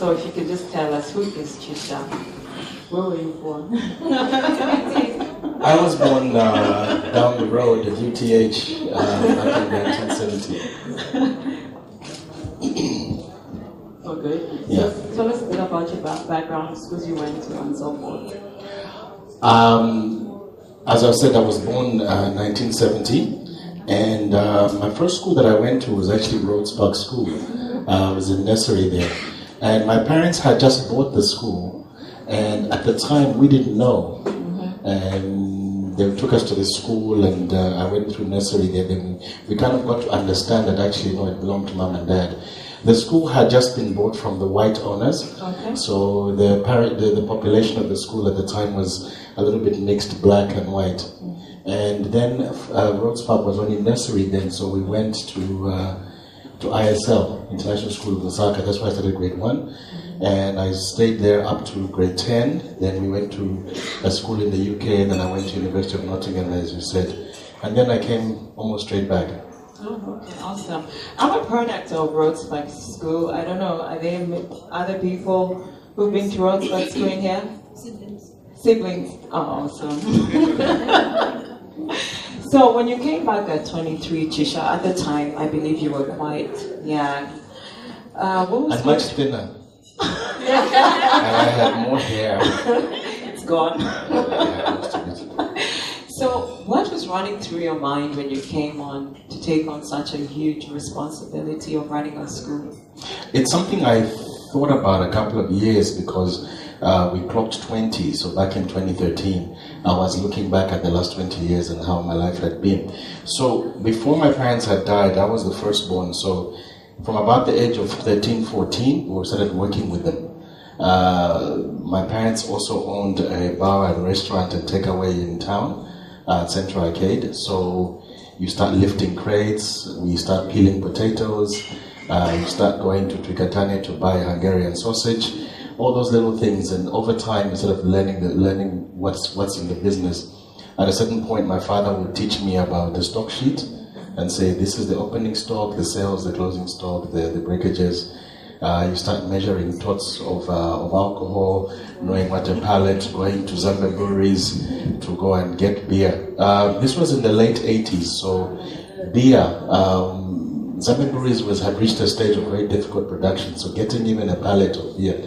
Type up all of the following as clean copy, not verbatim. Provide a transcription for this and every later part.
So if you could just tell us, who is Chisha? Where were you born? I was born down the road at UTH back in 1970. Okay. Yeah. So tell us a bit about your background, schools you went to, and so forth. As I said, I was born 1970, and my first school that I went to was actually Rhodes Park School. I was in nursery there, and my parents had just bought the school, and at the time we didn't know, and they took us to the school, and I went through nursery there. Then we kind of got to understand that actually, no, it belonged to mom and dad. The school had just been bought from the white owners, so the population of the school at the time was a little bit mixed, black and white. And then Rhodes Park was only nursery then, so we went to ISL, International School of Lusaka. That's where I started grade 1. And I stayed there up to grade 10. Then we went to a school in the UK, and then I went to University of Nottingham, as you said. And then I came almost straight back. Oh, okay, awesome. I'm a product of Rhodes Park School. I don't know, are there other people who've been to Rhodes Park School in here? Siblings. Oh, awesome. So when you came back at 23, Chisha, at the time, I believe you were quite young. What was and much thinner. And I had more hair. It's gone. So what was running through your mind when you came on to take on such a huge responsibility of running a school? It's something I thought about a couple of years because we clocked 20, so back in 2013, I was looking back at the last 20 years and how my life had been. So before my parents had died, I was the firstborn, so from about the age of 13, 14, we started working with them. My parents also owned a bar and restaurant and takeaway in town, Central Arcade, so you start lifting crates, we start peeling potatoes, you start going to Twikatane to buy Hungarian sausage, all those little things, and over time instead of learning what's in the business, at a certain point my father would teach me about the stock sheet and say this is the opening stock, the sales, the closing stock, the breakages. You start measuring tots of alcohol, knowing what a pallet, going to Zambian breweries to go and get beer. This was in the late 80s, so beer, Zambian breweries had reached a stage of very difficult production, so getting even a pallet of beer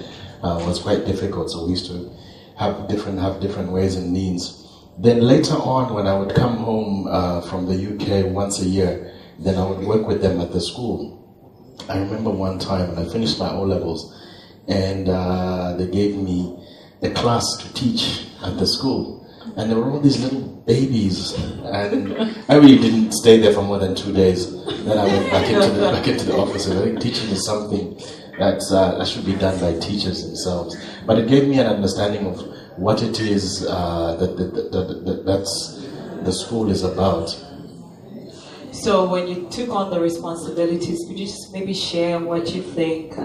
was quite difficult, so we used to have different ways and means. Then later on, when I would come home from the UK once a year, then I would work with them at the school. I remember one time when I finished my O-levels, and they gave me a class to teach at the school. And there were all these little babies, and I really didn't stay there for more than 2 days. Then I went back into the office, and I think teaching is something that should be done by teachers themselves. But it gave me an understanding of what it is that's the school is about. So when you took on the responsibilities, could you just maybe share what you think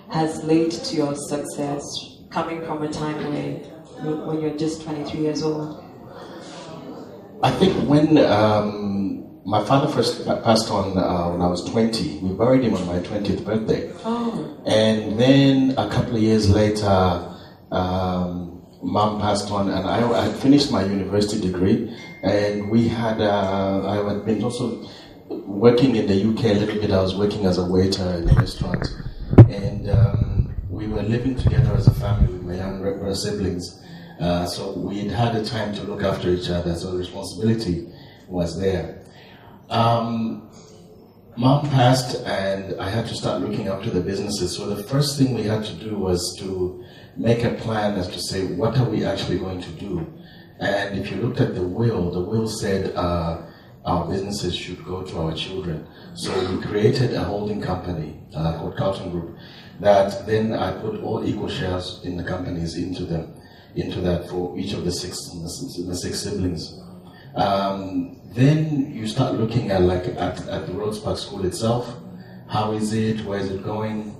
has led to your success, coming from a time when you're just 23 years old? I think when my father first passed on when I was 20, we buried him on my 20th birthday. Oh. And then a couple of years later, Mom passed on, and I had finished my university degree, and we had I had been also working in the UK a little bit. I was working as a waiter in a restaurant, and we were living together as a family with my younger siblings. So we had a time to look after each other, so the responsibility was there. Mom passed, and I had to start looking after the businesses. So the first thing we had to do was to make a plan as to say, what are we actually going to do? And if you looked at the will said our businesses should go to our children. So we created a holding company called Carlton Group, that then I put all equal shares in the companies into that for each of the six siblings. Then you start looking at the Rhodes Park School itself. How is it? Where is it going?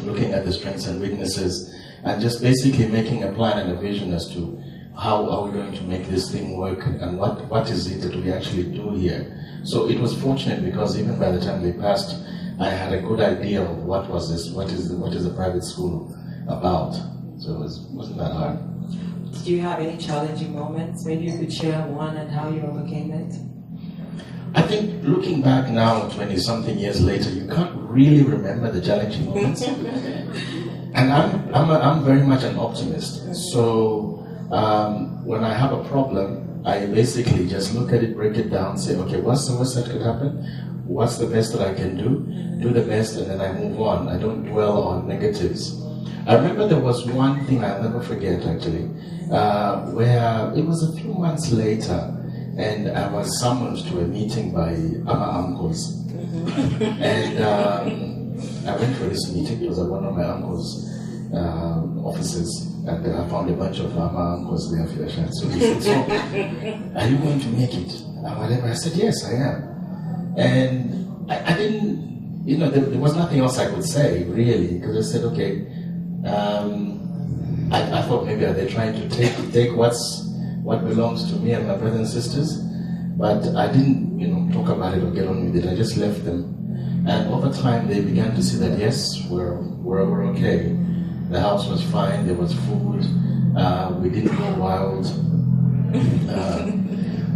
Looking at the strengths and weaknesses, and just basically making a plan and a vision as to how are we going to make this thing work, and what is it that we actually do here. So it was fortunate because even by the time they passed, I had a good idea of what is a private school about. So it wasn't that hard. Did you have any challenging moments? Maybe you could share one and how you overcame it. I think looking back now, 20-something years later, you can't really remember the challenging moments. And I'm very much an optimist. So when I have a problem, I basically just look at it, break it down, say, okay, what's the worst that could happen? What's the best that I can do the best, and then I move on. I don't dwell on negatives. I remember there was one thing I'll never forget, actually, where it was a few months later, and I was summoned to a meeting by my uncles. And I went for this meeting. It was at one of my uncles' offices, and I found a bunch of my uncles there. So he said, so, are you going to make it? Whatever. I said, yes, I am. And I didn't, there was nothing else I could say, really, because I said, okay, I thought maybe are they trying to take what belongs to me and my brothers and sisters, but I didn't, talk about it or get on with it. I just left them, and over time they began to see that yes, we're okay. The house was fine. There was food. We didn't go wild.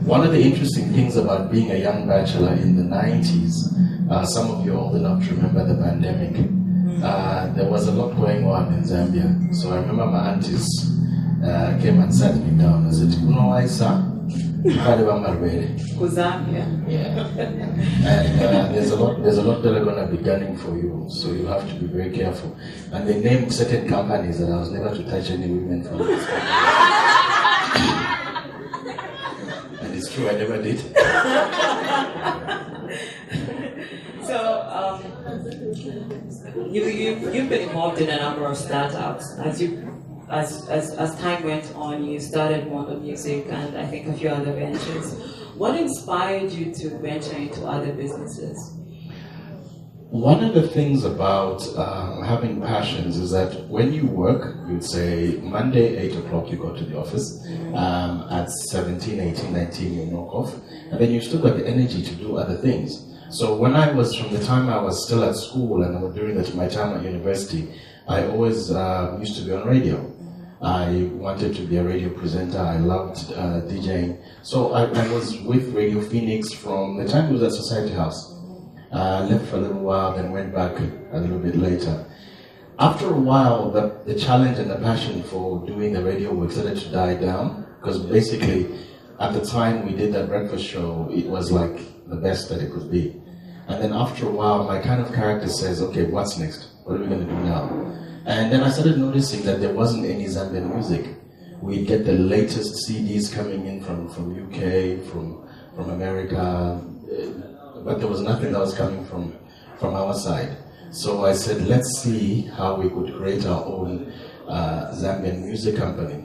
One of the interesting things about being a young bachelor in the 90s, some of you are old enough to remember the pandemic. There was a lot going on in Zambia. So I remember my aunties came and sat me down and said, Zambia. Yeah. And there's a lot that are going to be gunning for you, so you have to be very careful. And they named certain companies that I was never to touch any women from this company. And it's true, I never did. So, you've been involved in a number of startups. As time went on, you started Mondo Music and I think a few other ventures. What inspired you to venture into other businesses? One of the things about having passions is that when you work, you'd say Monday, 8 o'clock, you go to the office. At 17, 18, 19, you knock off. And then you still got the energy to do other things. So from the time I was still at school and during my time at university, I always used to be on radio. I wanted to be a radio presenter. I loved DJing. So I was with Radio Phoenix from the time it was at Society House. Left for a little while, then went back a little bit later. After a while, the challenge and the passion for doing the radio work started to die down, because basically, at the time we did that breakfast show, it was like the best that it could be. And then after a while, my kind of character says, okay, what's next? What are we going to do now? And then I started noticing that there wasn't any Zambian music. We'd get the latest CDs coming in from UK, from America, but there was nothing that was coming from our side. So I said, let's see how we could create our own Zambian music company.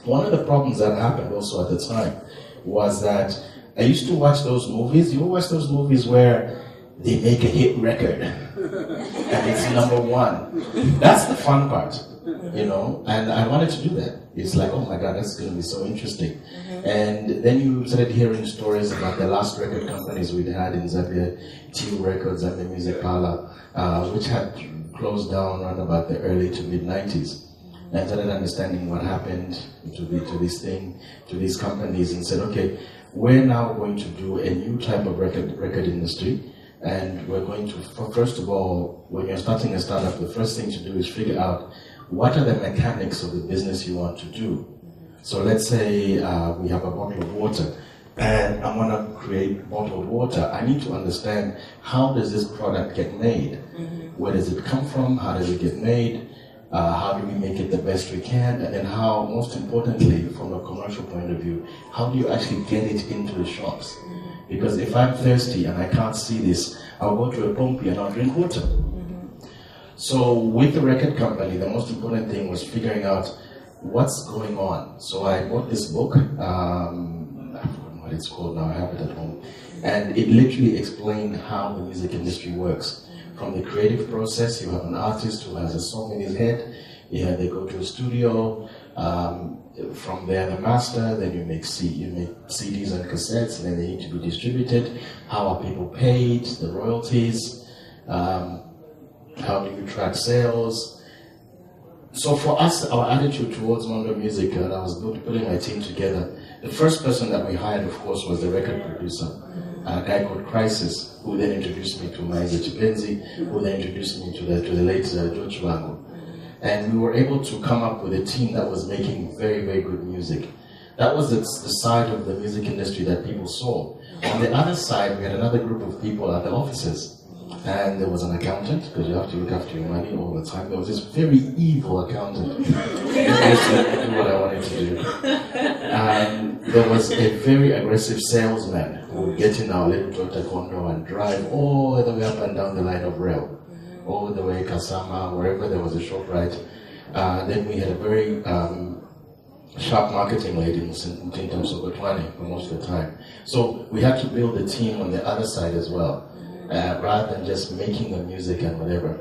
One of the problems that happened also at the time was that I used to watch those movies. You watch those movies where they make a hit record and it's #1. That's the fun part, and I wanted to do that. It's like, oh my God, that's going to be so interesting. And then you started hearing stories about the last record companies we'd had in Zambia, TU Records, Zambia Music Parlor, which had closed down around about the early to mid 90s. And I started understanding what happened to these companies, and said, okay, we're now going to do a new type of record industry. And we're going to, first of all, when you're starting a startup, the first thing to do is figure out what are the mechanics of the business you want to do. So let's say we have a bottle of water, and I want to create bottled water. I need to understand, how does this product get made? Where does it come from? How does it get made? How do we make it the best we can? And then how, most importantly, from a commercial point of view, how do you actually get it into the shops? Because if I'm thirsty and I can't see this, I'll go to a pompi and I'll drink water. So with the record company, the most important thing was figuring out what's going on. So I bought this book, I forgot what it's called now, I have it at home. And it literally explained how the music industry works. From the creative process, you have an artist who has a song in his head, they go to a studio, from there the master, then you make CDs and cassettes, and then they need to be distributed. How are people paid, the royalties, How do you track sales? So for us, our attitude towards Mondo Music, and I was putting my team together, the first person that we hired, of course, was the record producer, a guy called Crisis, who then introduced me to Maize Chipenzi, who then introduced me to the late George Wango. And we were able to come up with a team that was making very, very good music. That was the side of the music industry that people saw. On the other side, we had another group of people at the offices. And there was an accountant, because you have to look after your money all the time. There was this very evil accountant who used to do what I wanted to do. And there was a very aggressive salesman who would get in our little Toyota Condo and drive all the way up and down the line of rail, all the way Kasama, wherever there was a ShopRite. Then we had a very sharp marketing lady in terms of Gotwani for most of the time. So we had to build a team on the other side as well. Rather than just making the music and whatever.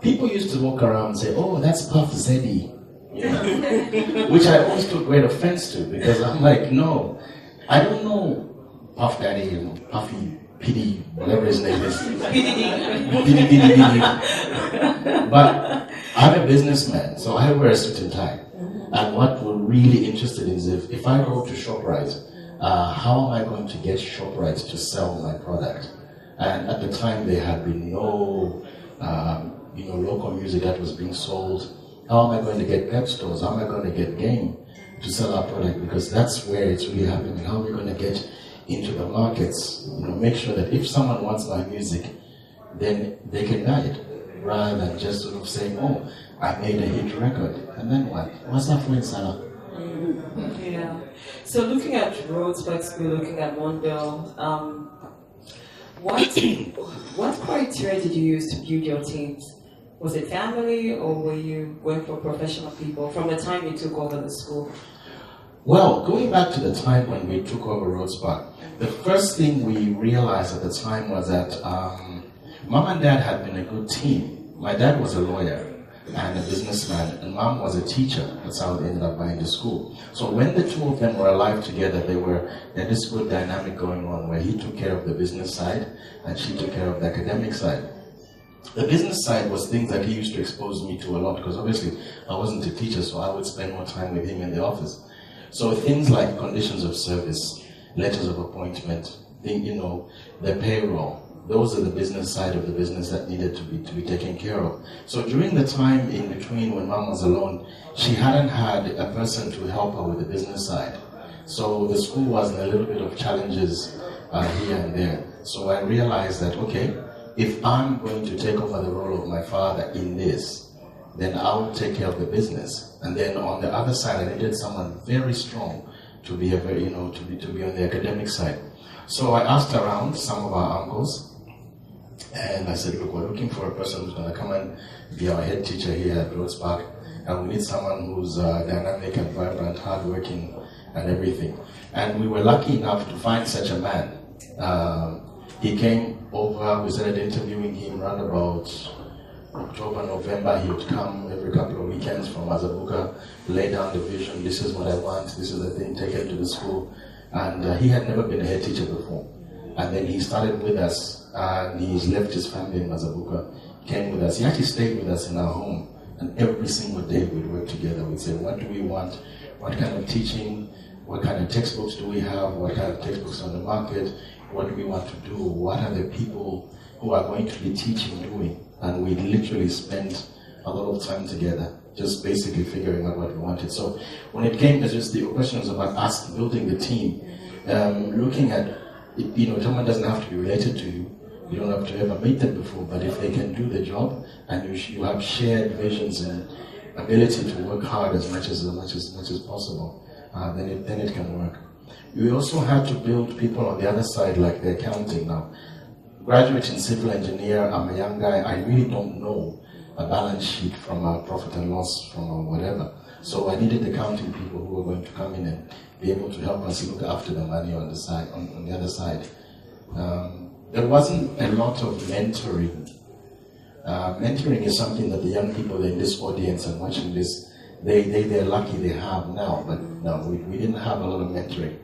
People used to walk around and say, oh, that's Puff Zeddy, you know? Which I always took great offense to, because I'm like, no, I don't know Puff Daddy, you know, Puffy, Piddy, whatever his name is. Piddy. But I'm a businessman, so I wear a suit and tie. And what we're really interested in is if I go to ShopRite, how am I going to get ShopRite to sell my product? And at the time, there had been no, local music that was being sold. How am I going to get pep stores? How am I going to get game to sell our product? Because that's where it's really happening. How are we going to get into the markets? Make sure that if someone wants my music, then they can buy it, rather than just sort of saying, "Oh, I made a hit record," and then what? What's that for Sarah? Yeah. So looking at Rhodes Park School, looking at Mondo. What criteria did you use to build your teams? Was it family, or were you working for professional people from the time you took over the school? Well, going back to the time when we took over Rhodes Park, the first thing we realized at the time was that Mom and Dad had been a good team. My dad was a lawyer and a businessman, and Mom was a teacher. That's how they ended up buying the school. So when the two of them were alive together, they had this good dynamic going on where he took care of the business side and she took care of the academic side. The business side was things that he used to expose me to a lot, because obviously I wasn't a teacher, so I would spend more time with him in the office. So things like conditions of service, letters of appointment, the payroll, those are the business side of the business that needed to be taken care of. So during the time in between when Mom was alone, she hadn't had a person to help her with the business side. So the school was in a little bit of challenges here and there. So I realized that, okay, if I'm going to take over the role of my father in this, then I'll take care of the business. And then on the other side, I needed someone very strong to be to be on the academic side. So I asked around some of our uncles, and I said, look, we're looking for a person who's going to come and be our head teacher here at Rhodes Park, and we need someone who's dynamic and vibrant, hardworking, and everything. And we were lucky enough to find such a man. He came over, we started interviewing him around about October, November. He would come every couple of weekends from Azabuka, lay down the vision, this is what I want, this is the thing, take it to the school. And he had never been a head teacher before. And then he started with us, and he's left his family in Mazabuka, came with us. He actually stayed with us in our home, and every single day we'd work together. We'd say, what do we want? What kind of teaching? What kind of textbooks do we have? What kind of textbooks on the market? What do we want to do? What are the people who are going to be teaching doing? And we literally spent a lot of time together, just basically figuring out what we wanted. So when it came, as just the question was about us building the team, looking at, someone doesn't have to be related to you. You don't have to ever meet them before, but if they can do the job and you have shared visions and ability to work hard as much as possible, then it can work. We also had to build people on the other side, like the accounting now. Graduate in civil engineer, I'm a young guy, I really don't know a balance sheet from a profit and loss from a whatever. So I needed accounting people who were going to come in and be able to help us look after the money on the side, on the other side. There wasn't a lot of mentoring. Mentoring is something that the young people in this audience and watching this, they're lucky they have now, but no, we didn't have a lot of mentoring.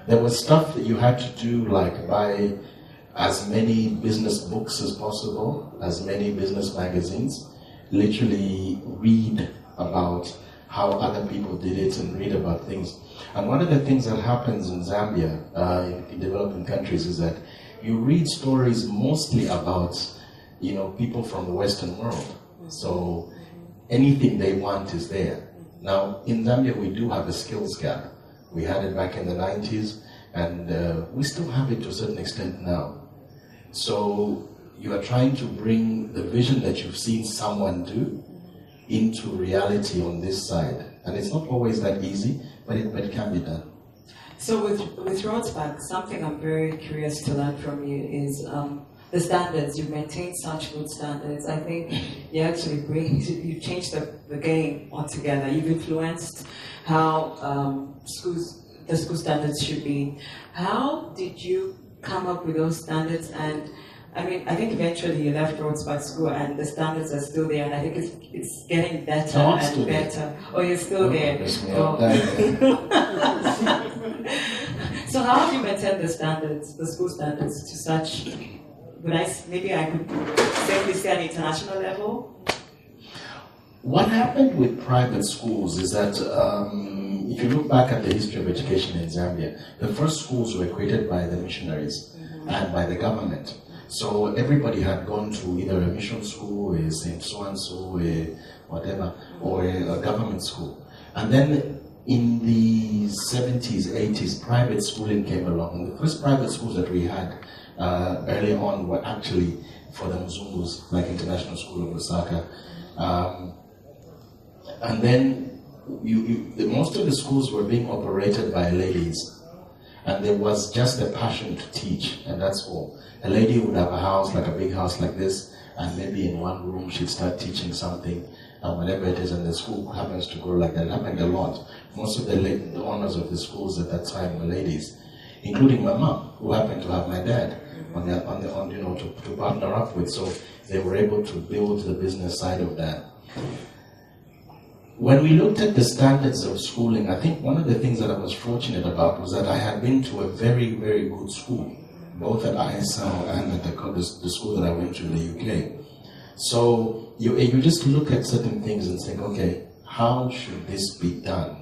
There was stuff that you had to do, like buy as many business books as possible, as many business magazines, literally read about how other people did it and read about things. And one of the things that happens in Zambia, in developing countries, is that you read stories mostly about, people from the Western world. So anything they want is there. Now, in Zambia, we do have a skills gap. We had it back in the 90s, and we still have it to a certain extent now. So you are trying to bring the vision that you've seen someone do into reality on this side. And it's not always that easy, but it can be done. So with Rhodes Park, something I'm very curious to learn from you is the standards. You maintain such good standards. I think you actually you changed the game altogether. You've influenced how the school standards should be. How did you come up with those standards? And I think eventually you left Rhodes Park School and the standards are still there, and I think it's getting better and better. Oh, you're still there. So how do you maintain the standards, the school standards, to such, maybe I could safely say an international level? What happened with private schools is that if you look back at the history of education in Zambia, the first schools were created by the missionaries and by the government. So everybody had gone to either a mission school, a St. So-and-so, whatever, or a government school. And then in the 70s, 80s, private schooling came along. And the first private schools that we had early on were actually for the Mzungus, like International School of Lusaka. And then most of the schools were being operated by ladies. And there was just a passion to teach, and that's all. A lady would have a house, like a big house like this, and maybe in one room she'd start teaching something, whatever it is, and the school happens to grow like that. It happened a lot. Most of the owners of the schools at that time were ladies, including my mom, who happened to have my dad to partner up with. So they were able to build the business side of that. When we looked at the standards of schooling, I think one of the things that I was fortunate about was that I had been to a very, very good school, both at ISL and at the school that I went to in the UK. So you just look at certain things and think, okay, how should this be done?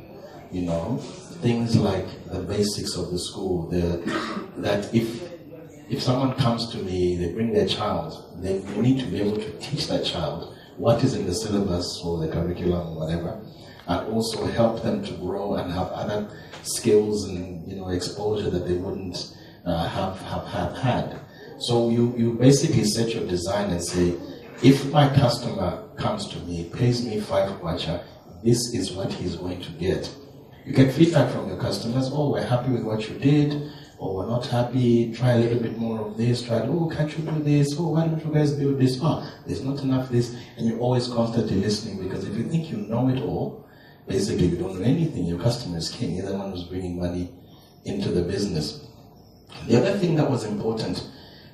Things like the basics of the school, that if someone comes to me, they bring their child, then we need to be able to teach that child what is in the syllabus or the curriculum or whatever, and also help them to grow and have other skills and exposure that they wouldn't have had. So you basically set your design and say, if my customer comes to me, pays me 5 kwacha, this is what he's going to get. You get feedback from your customers. Oh, we're happy with what you did, or we're not happy, try a little bit more of this, can't you do this? Oh, why don't you guys build this? There's not enough this. And you're always constantly listening, because if you think you know it all, basically you don't know anything. Your customer is king. You're the one who's bringing money into the business. The other thing that was important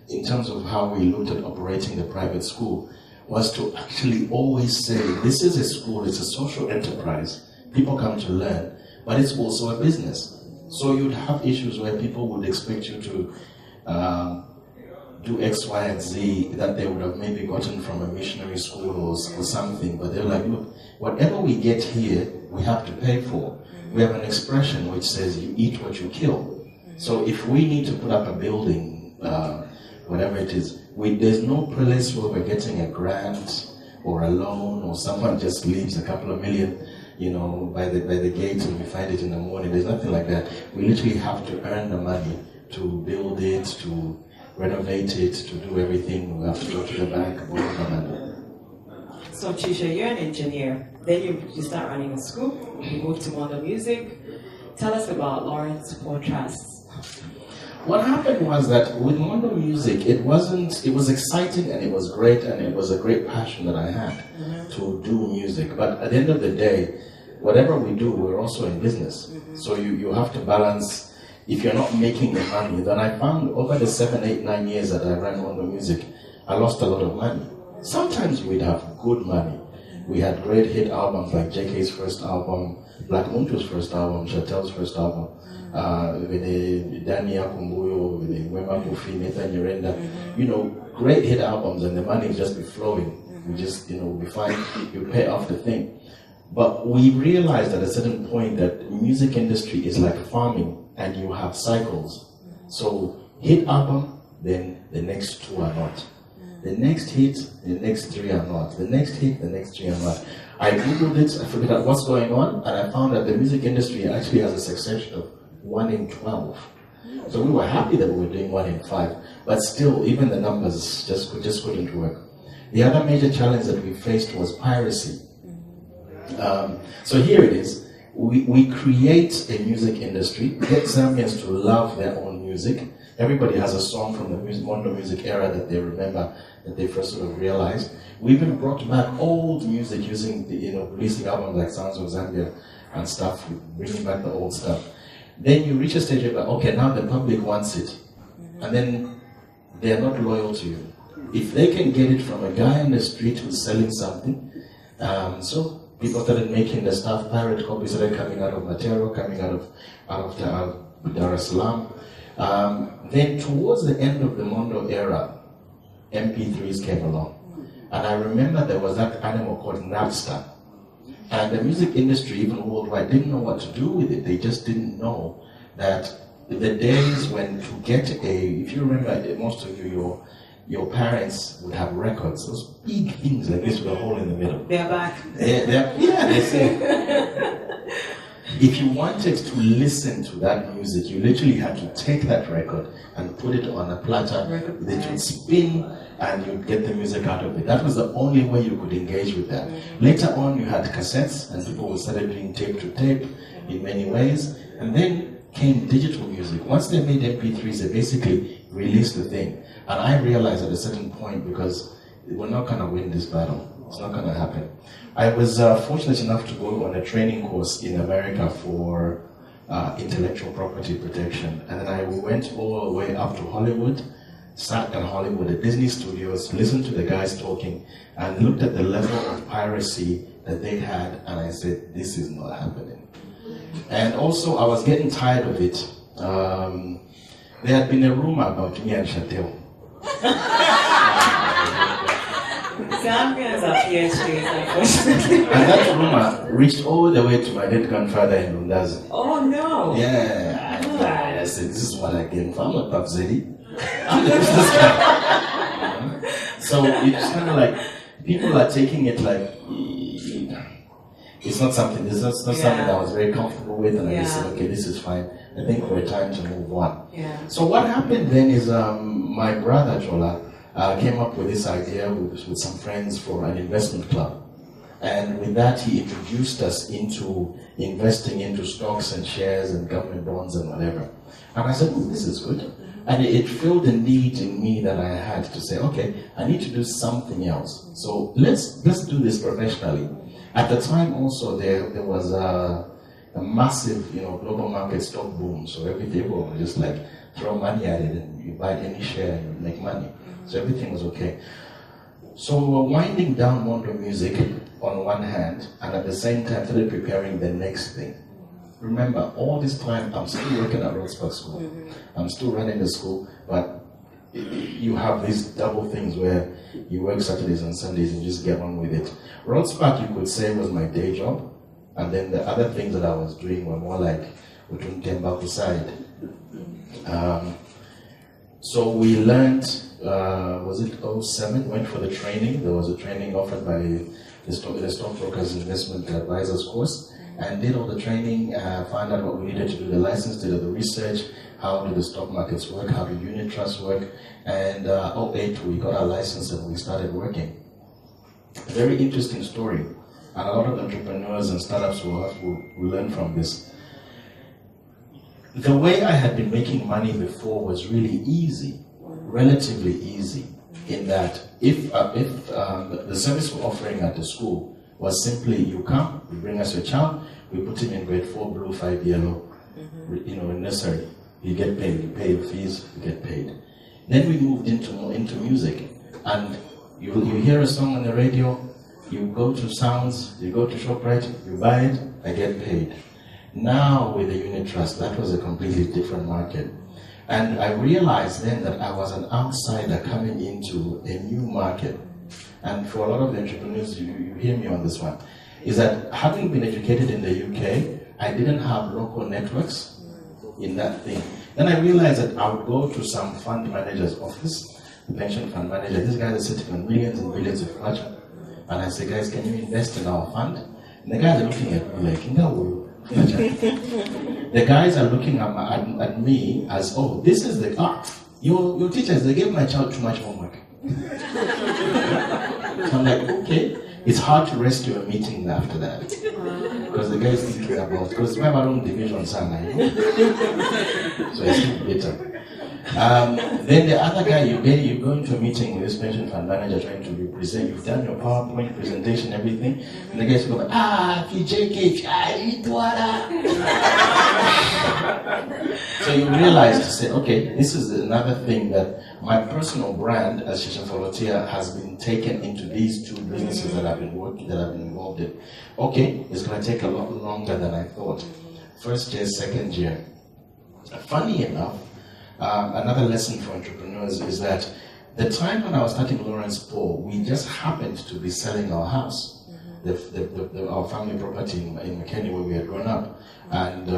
in terms of how we looked at operating the private school was to actually always say, this is a school, it's a social enterprise. People come to learn, but it's also a business. So you'd have issues where people would expect you to do X, Y, and Z that they would have maybe gotten from a missionary school or something, but they're like, look, whatever we get here, we have to pay for. We have an expression which says, you eat what you kill. So if we need to put up a building, whatever it is, there's no place where we're getting a grant or a loan, or someone just leaves a couple of million by the gate and we find it in the morning. There's nothing like that. We literally have to earn the money to build it, to renovate it, to do everything. We have to go to the bank, borrow the money. So Chisha, you're an engineer. Then you start running a school. You move to modern music. Tell us about Laurence Folotiya. What happened was that with modern music, it was exciting and it was great, and it was a great passion that I had to do music. But at the end of the day, whatever we do, we're also in business. So you have to balance. If you're not making the money, then I found over the 7, 8, 9 years that I ran modern music, I lost a lot of money. Sometimes we'd have good money. We had great hit albums like JK's first album, Black Muntu's first album, Chatel's first album, with the Danny Akumbuyo, with the Wema Kofi, Nathan Yorenda, you know, great hit albums, and the money will just be flowing. We just, you know, we find you pay off the thing. But we realized at a certain point that the music industry is like farming, and you have cycles. So hit album, then the next 2 are not. The next hit, the next 3 are not. The next hit, the next 3 are not. I googled it, I figured out what's going on, and I found that the music industry actually has a success of 1 in 12. So we were happy that we were doing 1 in 5, but still, even the numbers just couldn't work. The other major challenge that we faced was piracy. So here it is. We create a music industry, get Zambians to love their own music. Everybody has a song from the Mondo music era that they remember, that they first sort of realized. We even brought back old music using the, you know, releasing albums like Sounds of Zambia and stuff, bringing back the old stuff. Then you reach a stage where, okay, now the public wants it. And then they're not loyal to you. If they can get it from a guy in the street who's selling something, so people started making the stuff, pirate copies started coming out of Matero, coming out of Dar es Salaam. Then towards the end of the Mondo era, MP3s came along. And I remember there was that animal called Napster. And the music industry, even worldwide, didn't know what to do with it. They just didn't know that the days when to get if you remember, most of you, your parents would have records, those big things like this with a hole in the middle. They're back. Yeah, they say. If you wanted to listen to that music, you literally had to take that record and put it on a platter, that would spin, and you'd get the music out of it. That was the only way you could engage with that. Later on, you had cassettes, and people started doing tape to tape in many ways. And then came digital music. Once they made MP3s, they basically released the thing. And I realized at a certain point, because we're not going to win this battle. It's not going to happen. I was fortunate enough to go on a training course in America for intellectual property protection. And then we went all the way up to Hollywood, sat in Hollywood at Disney Studios, listened to the guys talking, and looked at the level of piracy that they had, and I said, this is not happening. And also, I was getting tired of it. There had been a rumor about me and Chatel. Zambians are PhDs, unfortunately. And that rumor reached all the way to my dead grandfather in Lundazi. Oh no! Yeah, I said, this is what I came from. I'm a Papzeri. I'm the business guy. So it's kind of like, people are taking it like, it's not something, something that I was very comfortable with, and I just said, okay, this is fine. I think we're time to move on. Yeah. So what happened then is my brother, Chola, came up with this idea with some friends for an investment club. And with that, he introduced us into investing into stocks and shares and government bonds and whatever. And I said, oh, this is good. And it filled the need in me that I had to say, okay, I need to do something else. So let's do this professionally. At the time also, there was a massive, global market stock boom. So everything was just like throw money at it and you buy any share and you make money. So everything was okay. So we were winding down Mondo Music on one hand, and at the same time started preparing the next thing. Remember, all this time I'm still working at Rhodes Park School. I'm still running the school, but you have these double things where you work Saturdays and Sundays and just get on with it. Rhodes Park, you could say, was my day job, and then the other things that I was doing were more like between Tembaku side. So we learned, was it 07, went for the training. There was a training offered by the Stockbrokers Investment Advisors course, and did all the training, found out what we needed to do the license, did all the research, how do the stock markets work, how do unit trusts work, and 08 we got our license and we started working. Very interesting story, and a lot of entrepreneurs and startups will learn from this. The way I had been making money before was really easy, relatively easy, in that if the service we're offering at the school was simply, you come, you bring us your child, we put him in grade 4, blue, 5, yellow, in nursery. You get paid, you pay your fees, you get paid. Then we moved into music, and you hear a song on the radio, You go to Sounds, you go to ShopRite, you buy it, I get paid. Now with the unit trust, that was a completely different market. And I realized then that I was an outsider coming into a new market. And for a lot of the entrepreneurs, you hear me on this one, is that having been educated in the UK, I didn't have local networks in that thing. Then I realized that I would go to some fund manager's office, pension fund manager, these guys are sitting on millions and billions of cash. And I say, guys, can you invest in our fund? And the guys are looking at me like, no. The guys are looking at me as, oh, this is the your teachers, they gave my child too much homework. So I'm like, okay. It's hard to rescue a meeting after that. Because the guys thinking about, because my own division sana, so it's bitter. Then the other guy, you go into a meeting with this pension fund manager trying to represent, you've done your PowerPoint presentation, everything, and the guys go, So you realize to say, okay, this is another thing that my personal brand as Chisha Folotiya has been taken into these two businesses that I've been working, that I've been involved in. Okay, it's going to take a lot longer than I thought. First year, second year. Funny enough, another lesson for entrepreneurs is that the time when I was starting Laurence Paul, we just happened to be selling our house, our family property in McKinney where we had grown up. And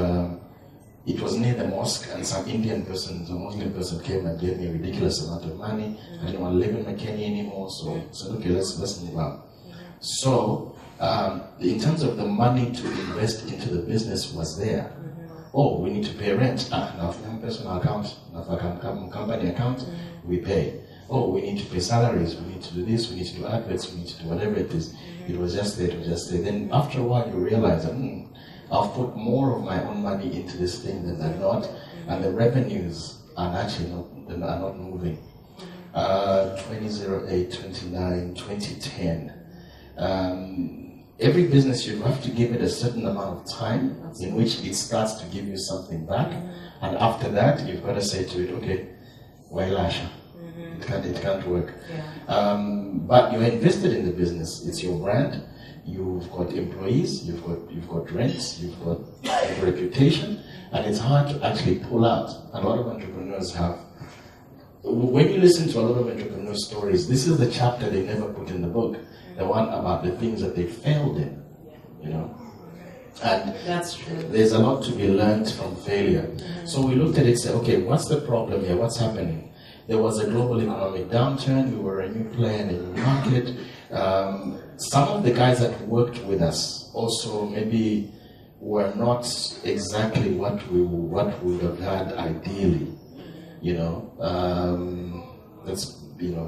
it was near the mosque, and some Indian person, some Muslim person came and gave me a ridiculous amount of money. I didn't want to live in McKinney anymore, so I said, okay, let's move out. So, in terms of the money to invest into the business was there. Oh, we need to pay rent. Now from personal account, now from company account, we pay. Oh, we need to pay salaries, we need to do this, we need to do adverts, we need to do whatever it is. It was just there, it was just there. Then after a while you realize that, I've put more of my own money into this thing than I'm not, and the revenues are actually not moving. 2008, 2009, 2010. Every business, you have to give it a certain amount of time in which it starts to give you something back, and after that, you've got to say to it, okay, Wailasha. It can't work. But you're invested in the business. It's your brand. You've got employees. You've got rents. You've got a reputation, and it's hard to actually pull out. A lot of entrepreneurs have. When you listen to a lot of entrepreneur stories, this is the chapter they never put in the book. The one about the things that they failed in, And that's true. There's a lot to be learned from failure. So we looked at it and said, okay, what's the problem here? What's happening? There was a global economic downturn. We were a new player in a new market. Some of the guys that worked with us also maybe were not exactly what we would have had ideally. That's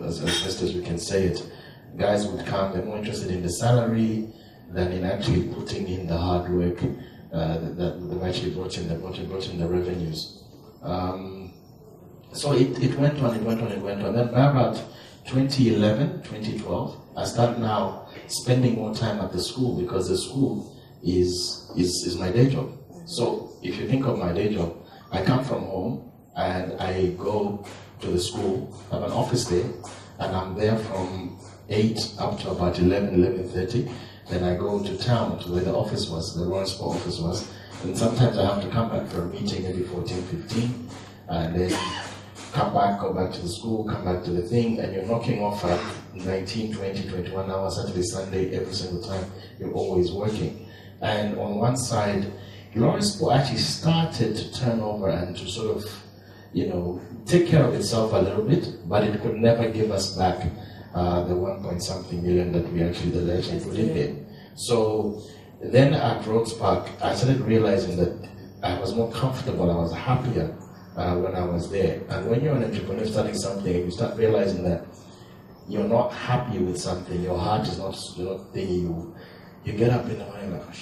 as best as we can say it. Guys would come, they're more interested in the salary than in actually putting in the hard work that actually brought in the revenues. So it went on. Then by about 2011, 2012, I started now spending more time at the school because the school is my day job. So if you think of my day job, I come from home and I go to the school, I have an office there, and I'm there from 8 up to about 11:30. Then I go to town to where the office was, the Rhodes Park office was, and sometimes I have to come back for a meeting maybe 14:15, and then come back, go back to the school, come back to the thing, and you're knocking off at 19, 20, 21 hours, Saturday, Sunday, every single time. You're always working. And on one side, Laurence Park actually started to turn over and to sort of, take care of itself a little bit, but it could never give us back the 1-point-something million that we actually put in there. So then at Rhodes Park, I started realizing that I was more comfortable, I was happier when I was there. And when you're an entrepreneur starting something, and you start realizing that you're not happy with something, your heart is not thinking, you get up in the morning like,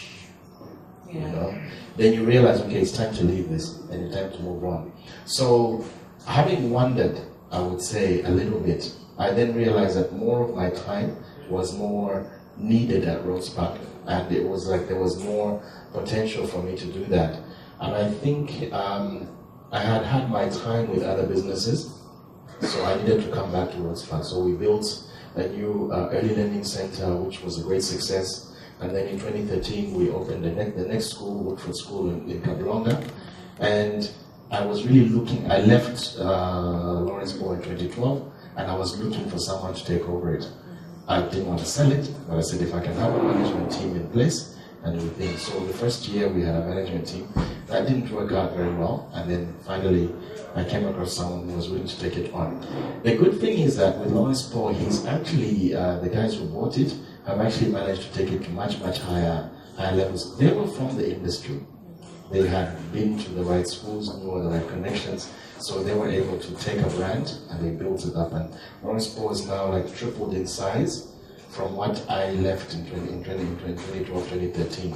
then you realize, okay, it's time to leave this, and it's time to move on. So having wondered, I would say, a little bit, I then realized that more of my time was more needed at Rhodes Park, and it was like there was more potential for me to do that. And I think I had my time with other businesses, so I needed to come back to Rhodes Park. So we built a new early learning center, which was a great success. And then in 2013, we opened the next school, Woodford School in Kablonga. And I was really looking, I left Lawrence Boy in 2012, and I was looking for someone to take over it. I didn't want to sell it, but I said if I can have a management team in place, and everything. So the first year we had a management team. That didn't work out very well, and then finally I came across someone who was willing to take it on. The good thing is that with Lawrence Paul, he's actually, the guys who bought it have actually managed to take it to much higher levels. They were from the industry. They had been to the right schools, knew the right connections, so they were able to take a brand and they built it up. And Lawrence Paul is now like tripled in size from what I left in 2012, 2013.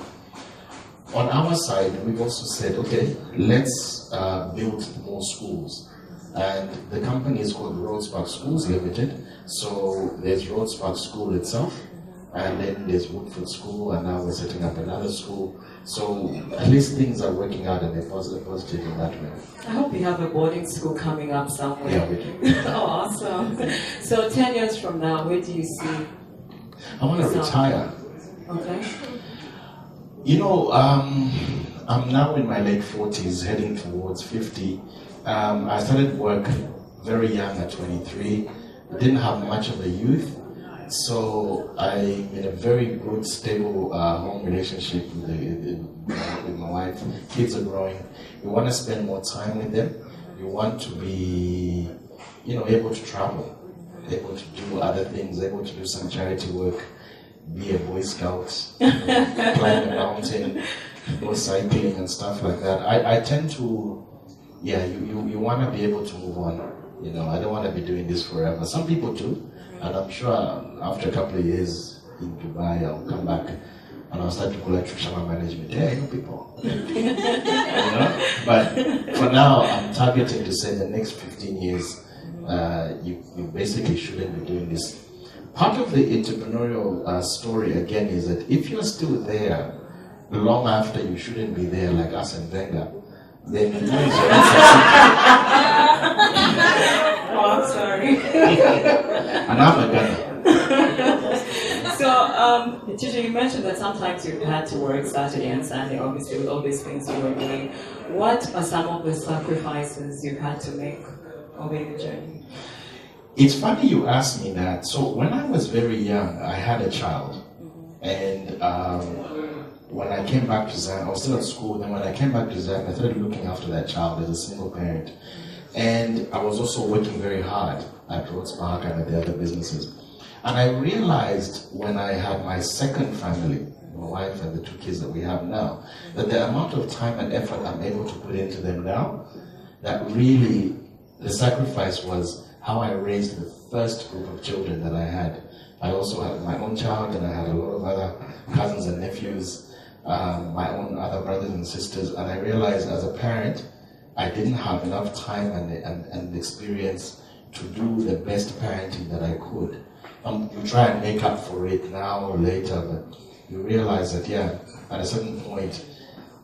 On our side, we've also said, okay, let's build more schools. And the company is called Rhodes Park Schools Limited. So there's Rhodes Park School itself, and then there's Woodford School, and now we're setting up another school. So at least things are working out and they're positive in that way. I hope you have a boarding school coming up somewhere. Yeah, we do. Oh, awesome. So 10 years from now, where do you see? I want to retire. Okay. You know, I'm now in my late 40s, heading towards 50. I started work very young at 23. Didn't have much of a youth, so I'm in a very good, stable home relationship with my wife. Kids are growing. You want to spend more time with them. You want to be, able to travel, able to do other things, able to do some charity work, be a Boy Scout, climb a mountain, go cycling and stuff like that. I tend to, you want to be able to move on. I don't want to be doing this forever. Some people do, and I'm sure after a couple of years in Dubai, I'll come back and I'll start to collect Shamar management. Yeah, people. But for now, I'm targeting to say the next 15 years, you basically shouldn't be doing this. Part of the entrepreneurial story, again, is that if you're still there long after you shouldn't be there, like us and Venga, then you know Oh, I'm sorry. And I'm a Ghana. So, Chisha, you mentioned that sometimes you had to work Saturday and Sunday, obviously, with all these things you were doing. What are some of the sacrifices you had to make over your journey? It's funny you asked me that. So when I was very young, I had a child. And when I came back to Zambia, I was still at school. Then when I came back to Zambia, I started looking after that child as a single parent. And I was also working very hard at Rhodes Park and at the other businesses. And I realized when I had my second family, my wife and the 2 kids that we have now, that the amount of time and effort I'm able to put into them now, that really the sacrifice was how I raised the first group of children that I had. I also had my own child, and I had a lot of other cousins and nephews, my own other brothers and sisters, and I realized as a parent, I didn't have enough time and experience to do the best parenting that I could. You try and make up for it now or later, but you realize that, at a certain point,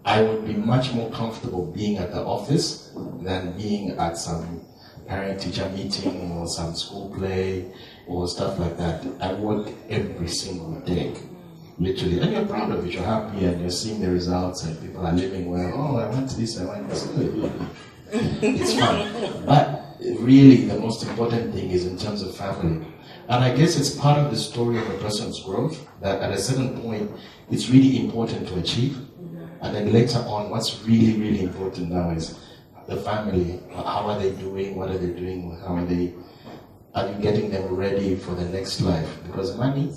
I would be much more comfortable being at the office than being at some parent-teacher meeting or some school play or stuff like that. I work every single day, literally. And you're proud of it, you're happy, and you're seeing the results, and people are living well. Oh, I want this, I want this. It's fun. But really, the most important thing is in terms of family. And I guess it's part of the story of a person's growth, that at a certain point, it's really important to achieve. And then later on, what's really, really important now is the family. How are they doing? What are they doing? Are you getting them ready for the next life? Because money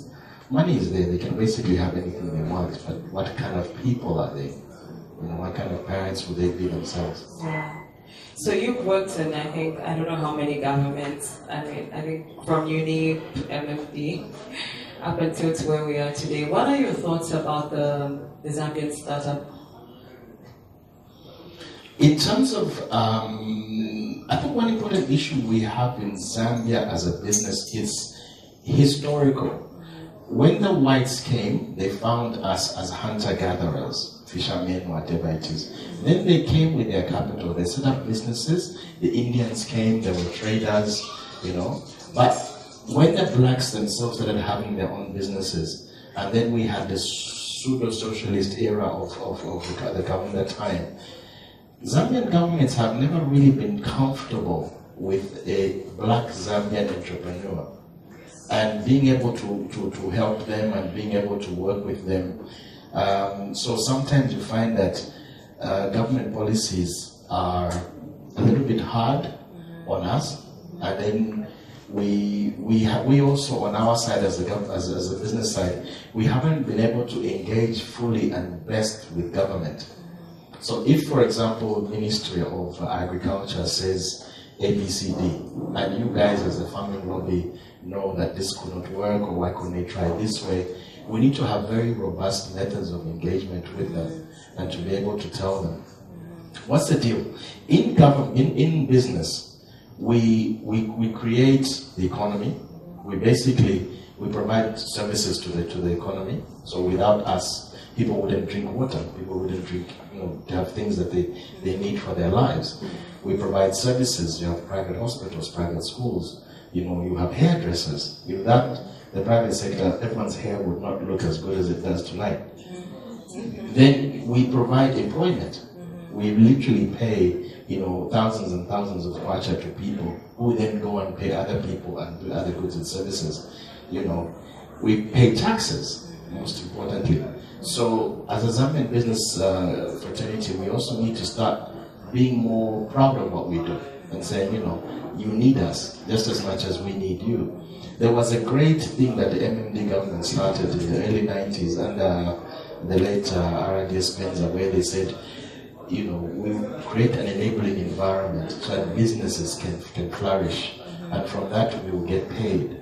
is there. They can basically have anything they want, but what kind of people are they? What kind of parents will they be themselves? Yeah. So you've worked in, I don't know how many governments. I think from uni, MFD, up until to where we are today. What are your thoughts about the Zambian startup? In terms of, I think one important issue we have in Zambia as a business is historical. When the whites came, they found us as hunter-gatherers, fishermen, whatever it is. Then they came with their capital, they set up businesses. The Indians came, they were traders, But when the blacks themselves started having their own businesses, and then we had this pseudo-socialist era of the government time, Zambian governments have never really been comfortable with a black Zambian entrepreneur and being able to help them and being able to work with them. So sometimes you find that government policies are a little bit hard on us, and then we also on our side as a business side, we haven't been able to engage fully and best with government. So if, for example, Ministry of Agriculture says ABCD, and you guys as a farming lobby know that this could not work, or why couldn't they try this way, we need to have very robust methods of engagement with them and to be able to tell them, what's the deal? In business, we create the economy. We provide services to the economy. So without us, people wouldn't drink water. People wouldn't drink, to have things that they need for their lives. We provide services. You have private hospitals, private schools. You have hairdressers. Without the private sector, everyone's hair would not look as good as it does tonight. Then we provide employment. We literally pay, thousands and thousands of kwacha to people who then go and pay other people and do other goods and services. We pay taxes, most importantly. So as a Zambian business fraternity, we also need to start being more proud of what we do and saying, you need us just as much as we need you. There was a great thing that the MMD government started in the early 90s under the late RDS Penza, where they said, we create an enabling environment so that businesses can flourish, and from that we will get paid.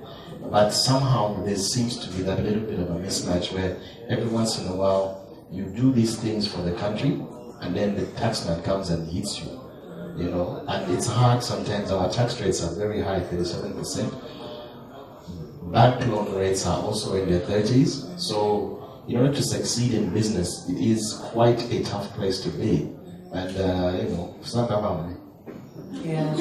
But somehow there seems to be that little bit of a mismatch where every once in a while you do these things for the country, and then the taxman comes and hits you. And it's hard sometimes. Our tax rates are very high, 37%. Bank loan rates are also in their 30s. So in order to succeed in business, it is quite a tough place to be. And, it's not about me. Yeah.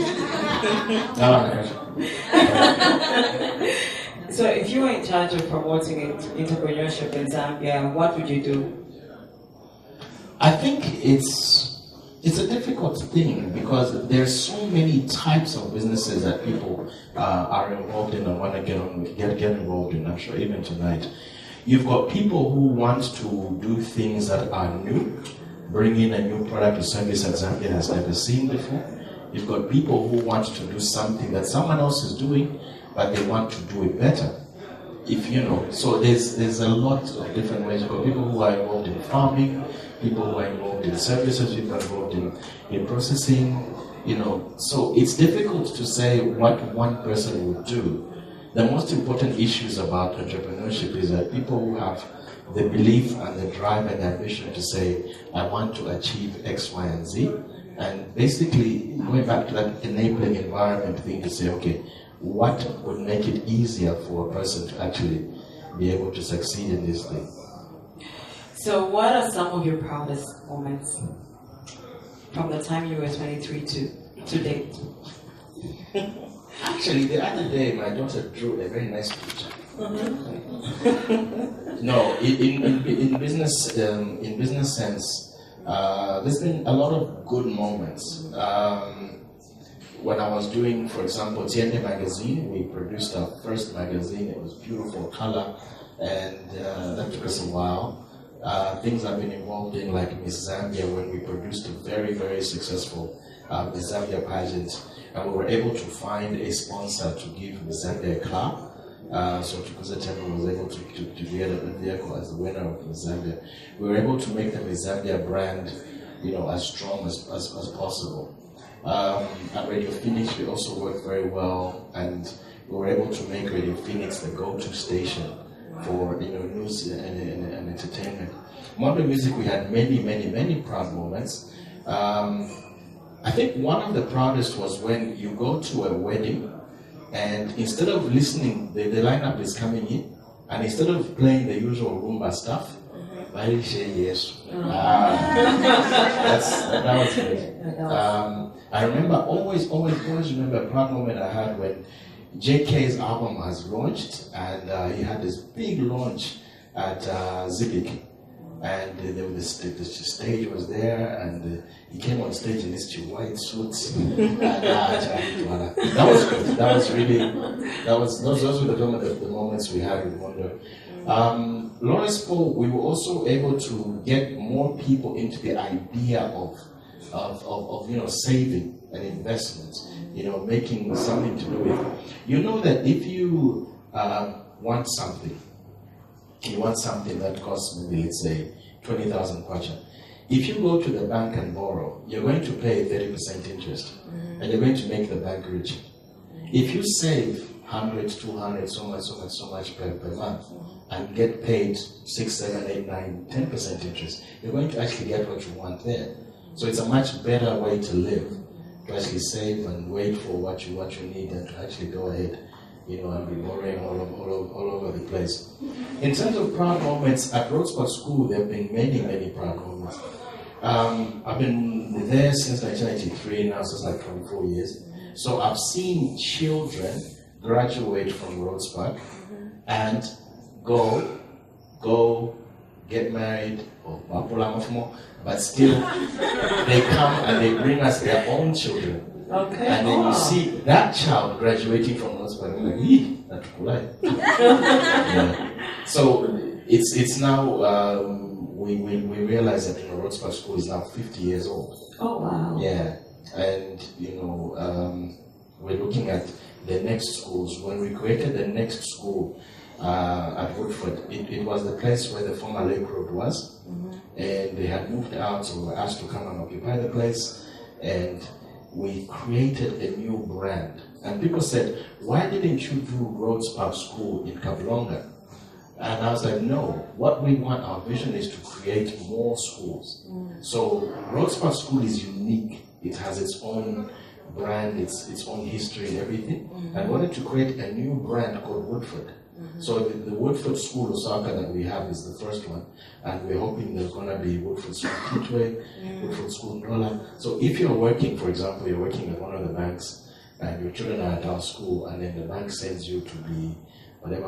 So if you were in charge of promoting entrepreneurship in Zambia, what would you do? I think it's a difficult thing because there's so many types of businesses that people are involved in and want to get involved in. I'm sure even tonight, you've got people who want to do things that are new, bring in a new product or service that Zambia has never seen before. You've got people who want to do something that someone else is doing, but they want to do it better. So there's a lot of different ways. You've got people who are involved in farming, people who are involved in services, people are involved in processing, So it's difficult to say what one person would do. The most important issues about entrepreneurship is that people who have the belief and the drive and the ambition to say, I want to achieve X, Y, and Z. And basically going back to that enabling environment thing to say, okay, what would make it easier for a person to actually be able to succeed in this thing? So what are some of your proudest moments from the time you were 23 to date? Actually, the other day my daughter drew a very nice picture. No, in business sense, there's been a lot of good moments. When I was doing, for example, Tiende magazine, we produced our first magazine. It was beautiful color, and that took us a while. Things I've been involved in, like Miss Zambia, when we produced a very, very successful Miss Zambia pageant, and we were able to find a sponsor to give Miss Zambia a car. So Tukuza Temple was able to get a vehicle as the winner of Miss Zambia. We were able to make the Miss Zambia brand, as strong as possible. At Radio Phoenix, we also worked very well, and we were able to make Radio Phoenix the go-to station for news and entertainment. Modern music, we had many proud moments. I think one of the proudest was when you go to a wedding, and instead of listening, the lineup is coming in, and instead of playing the usual Roomba stuff, I say yes. That was great. I remember always remember a proud moment I had when JK's album has launched, and he had this big launch at Zibik. And the stage was there, and he came on stage in these two white suits. That was good. That was really, those were the moments we had with Mondo. Laurence Paul, we were also able to get more people into the idea of saving and investment, making something to do with. You know that if you want something that costs maybe, let's say, 20,000 kwacha. If you go to the bank and borrow, you're going to pay 30% interest, and you're going to make the bank rich. If you save 100, 200, so much per month, and get paid 6, 7, 8, 9, 10% interest, you're going to actually get what you want there. So it's a much better way to live, to actually save and wait for what you need, than to actually go ahead, and be borrowing all over the place. In terms of proud moments, at Rhodes Park School, there have been many proud moments. I've been there since 1993, now since like 24 years. So I've seen children graduate from Rhodes Park and go get married, but still they come and they bring us their own children. Okay. And then you see that child graduating from Rhodes Park, I'm like, that's cool. Yeah. So it's now we realize that Rhodes Park School is now 50 years old. Oh wow. Yeah, and we're looking at the next schools. When we created the next school at Woodford, it was the place where the former Lake Road was, and they had moved out, so we were asked to come and occupy the place, and we created a new brand. And people said, why didn't you do Rhodes Park School in Kablonga? And I was like, no, what we want, our vision is to create more schools. So Rhodes Park School is unique. It has its own brand, its own history and everything. And we wanted to create a new brand called Woodford. So the Woodford School Lusaka that we have is the first one, and we're hoping there's going to be Woodford School Kitwe, Woodford School Ndola. So if you're working, for example, you're working at one of the banks, and your children are at our school, and then the bank sends you to be whatever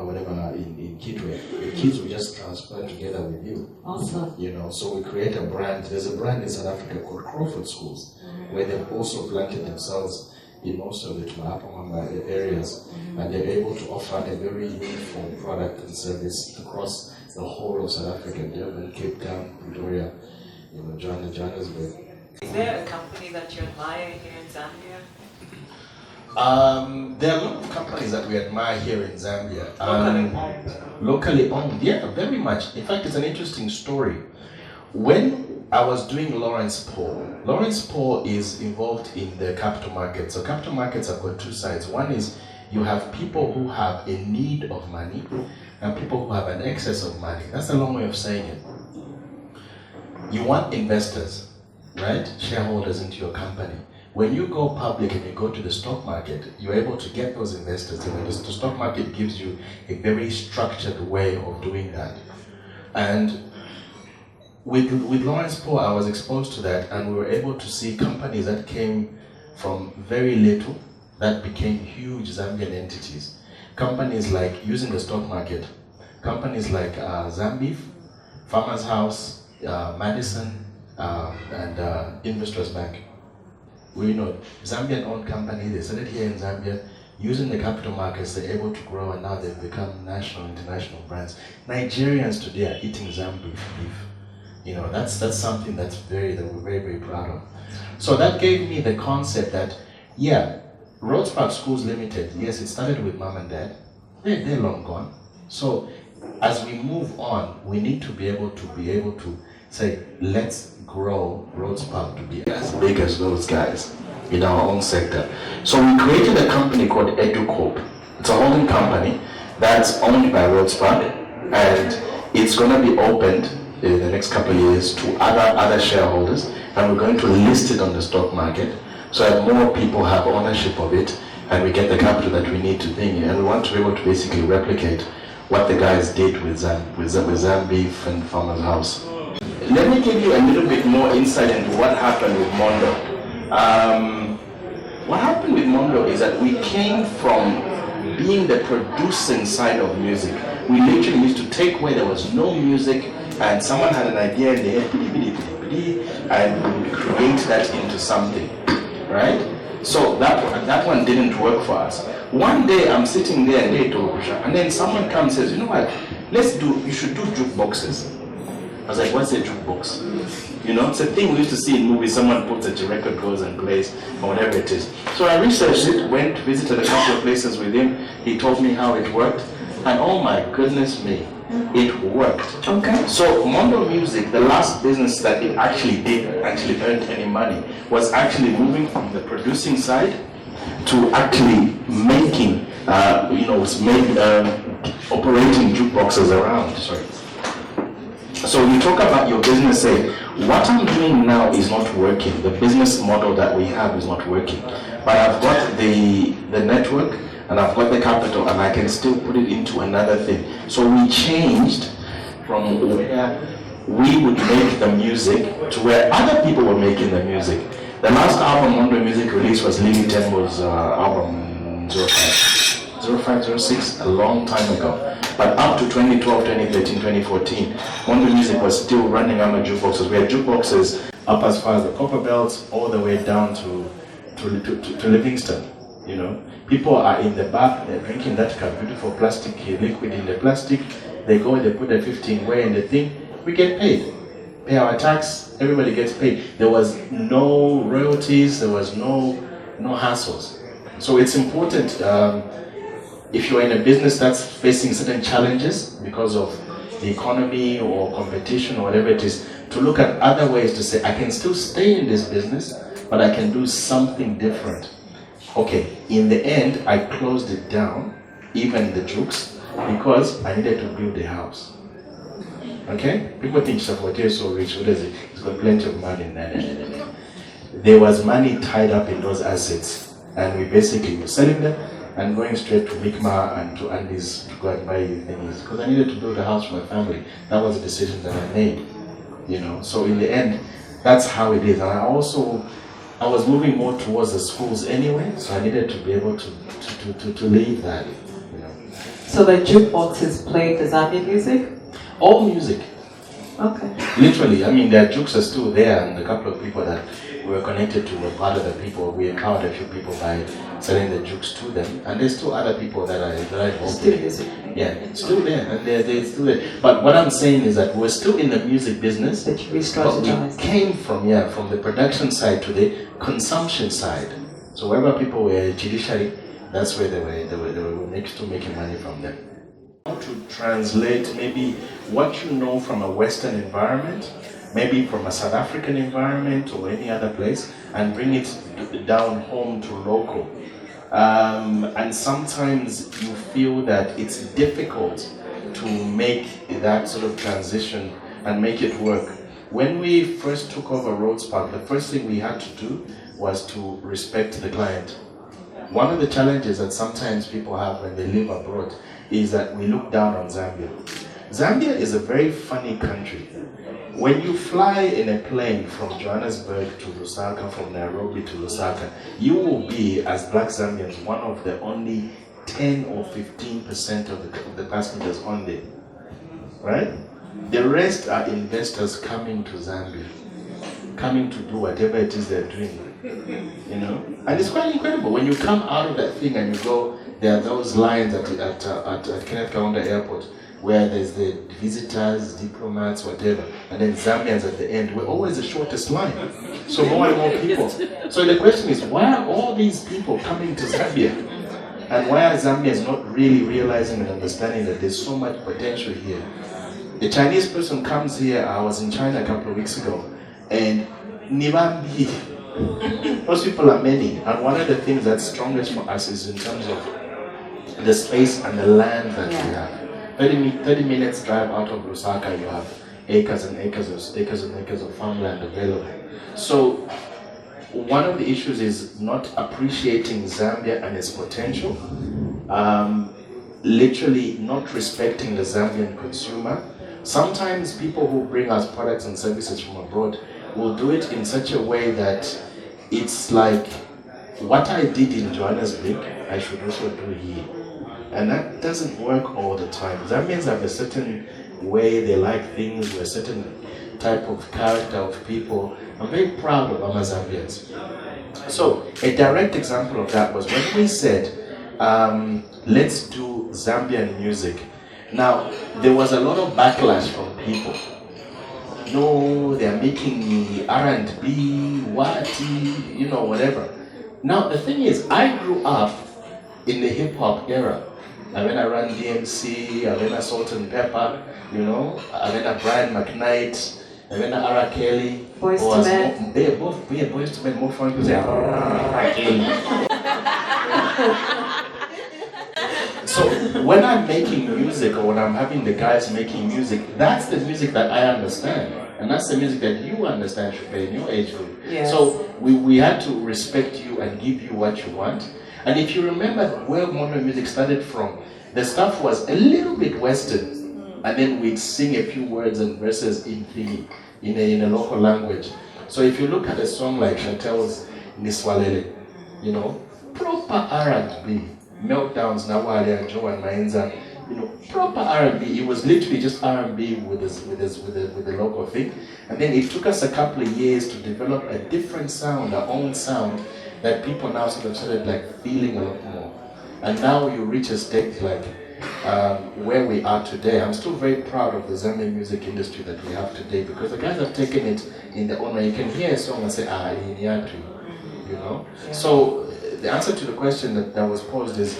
in Kitwe, the kids will just transfer together with you. Awesome. So we create a brand. There's a brand in South Africa called Crawford Schools, where they've also planted themselves in most of the Tumaapamanga areas, and they're able to offer a very uniform product and service across the whole of South Africa, Durban, Cape Town, Pretoria, Johannesburg. Is there a company that you admire here in Zambia? There are a lot of companies that we admire here in Zambia. Locally owned. Locally owned, yeah, very much. In fact, it's an interesting story. When I was doing Laurence Paul is involved in the capital market. So capital markets have got two sides. One is you have people who have a need of money and people who have an excess of money. That's a long way of saying it. You want investors, right? Shareholders into your company. When you go public and you go to the stock market, you're able to get those investors. And the stock market gives you a very structured way of doing that. And with Laurence Paul, I was exposed to that, and we were able to see companies that came from very little that became huge Zambian entities. Companies like, using the stock market, companies like Zambeef, Farmers House, Madison, and Investors Bank. We Zambian-owned company, they started here in Zambia, using the capital markets, they're able to grow, and now they've become national, international brands. Nigerians today are eating Zambeef beef. That's something that we're very proud of. So that gave me the concept that, Rhodes Park Schools Limited, yes, it started with mom and dad. They're long gone. So as we move on, we need to be able to say, let's grow Rhodes Park to be as big as those guys in our own sector. So we created a company called EduCorp. It's a holding company that's owned by Rhodes Park, and it's going to be opened in the next couple of years to other shareholders, and we're going to list it on the stock market so that more people have ownership of it, and we get the capital that we need to think. And we want to be able to basically replicate what the guys did with Zambeef and Farmers House. Let me give you a little bit more insight into what happened with Mondo. What happened with Mondo is that we came from being the producing side of music. We literally used to take where there was no music and someone had an idea in their head, and we would create that into something, right? So that one didn't work for us. One day I'm sitting there and then someone comes and says, you know what, you should do jukeboxes. I was like, what's a jukebox? You know, it's a thing we used to see in movies, someone puts it, a record goes and plays, or whatever it is. So I researched it, went, visited a couple of places with him, he told me how it worked, and oh my goodness me, it worked. Okay. So Mondo Music, the last business that it actually earned any money, was actually moving from the producing side to actually making, operating jukeboxes around. Sorry. So you talk about your business, say, what I'm doing now is not working. The business model that we have is not working. But I've got the network and I've got the capital and I can still put it into another thing. So we changed from where we would make the music to where other people were making the music. The last album Mondo Music released was Lily Tembo's album 0506, a long time ago. But up to 2012, 2013, 2014, Mondo Music was still running on the jukeboxes. We had jukeboxes up as far as the Copper Belts, all the way down to Livingston. You know, people are in the back, they're drinking that beautiful plastic liquid in the plastic. They go, they put the 15 way in the thing. We get paid. Pay our tax, everybody gets paid. There was no royalties, there was no hassles. So it's important, if you're in a business that's facing certain challenges because of the economy or competition or whatever it is, to look at other ways to say, I can still stay in this business, but I can do something different. Okay, in the end, I closed it down, even the jukes, because I needed to build a house. Okay? People think Chisha Laurence is so rich, what is it? He's got plenty of money. No. There was money tied up in those assets, and we basically were selling them and going straight to Mikma and to Andy's to go and buy things, because I needed to build a house for my family. That was a decision that I made, you know. So in the end, that's how it is. And I was moving more towards the schools anyway, so I needed to be able to leave that, you know. So the jukeboxes played the Zambian music? All music. Okay. Literally, I mean, their jukes are still there, and a couple of people that we were connected to were part of the people. We empowered a few people by selling the jukes to them, and there's still other people that I involved Still with. music. Yeah, still there, and they're still there. But what I'm saying is that we're still in the music business, That you but we re-strategized. came from the production side to the consumption side. So wherever people were judiciary, that's where they were still making money from them. How to translate maybe what you know from a Western environment, maybe from a South African environment or any other place, and bring it down home to local. And sometimes you feel that it's difficult to make that sort of transition and make it work. When we first took over Rhodes Park, the first thing we had to do was to respect the client. One of the challenges that sometimes people have when they live abroad is that we look down on Zambia. Zambia is a very funny country. When you fly in a plane from Johannesburg to Lusaka, from Nairobi to Lusaka, you will be, as Black Zambians, one of the only 10 or 15% of the passengers on there, right? The rest are investors coming to Zambia, coming to do whatever it is they're doing, you know? And it's quite incredible. When you come out of that thing and you go, there are those lines at Kenneth Kaunda Airport, where there's the visitors, diplomats, whatever, and then Zambians at the end. We're always the shortest line. So more and more people. So the question is, why are all these people coming to Zambia? And why are Zambians not really realizing and understanding that there's so much potential here? The Chinese person comes here, I was in China a couple of weeks ago, and Nibambi, those people are many. And one of the things that's strongest for us is in terms of the space and the land that we have. 30 minutes drive out of Lusaka, you have acres and acres of farmland available. So one of the issues is not appreciating Zambia and its potential, literally not respecting the Zambian consumer. Sometimes people who bring us products and services from abroad will do it in such a way that it's like, what I did in Johannesburg, I should also do here. And that doesn't work all the time. Zambians have a certain way they like things, a certain type of character of people. I'm very proud of our Zambians. So a direct example of that was when we said, let's do Zambian music. Now, there was a lot of backlash from people. No, they're making R&B, wati, you know, whatever. Now, the thing is, I grew up in the hip-hop era. I mean, I ran DMC, I ran Salt and Pepper, you know, I ran Brian McKnight, I ran Ara Kelly. Boys to Men. They both, we had Boys to Men, more fun to say Ara Kelly. So when I'm making music or when I'm having the guys making music, that's the music that I understand. And that's the music that you understand, should be in your age group. Yes. So we had to respect you and give you what you want. And if you remember where modern music started from, the stuff was a little bit Western. And then we'd sing a few words and verses in a local language. So if you look at a song like Chantel's Niswalele, you know, proper R&B, Meltdowns, Nawale, Joe and Mainza, you know, proper R&B. It was literally just R&B with the local thing. And then it took us a couple of years to develop a different sound, our own sound, that people now sort of started like feeling a lot more. And now you reach a stage like where we are today. I'm still very proud of the Zambian music industry that we have today, because the guys have taken it in their own way. You can hear a song and say, you know? Yeah. So the answer to the question that was posed is,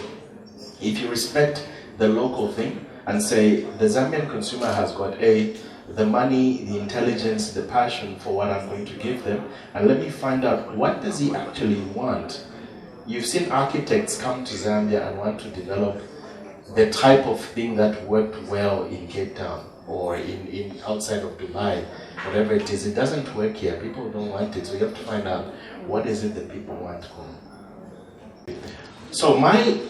if you respect the local thing and say, the Zambian consumer has got the money, the intelligence, the passion for what I'm going to give them, and let me find out, what does he actually want? You've seen architects come to Zambia and want to develop the type of thing that worked well in Cape Town or in outside of Dubai, whatever it is. It doesn't work here. People don't want it. So you have to find out, what is it that people want. So my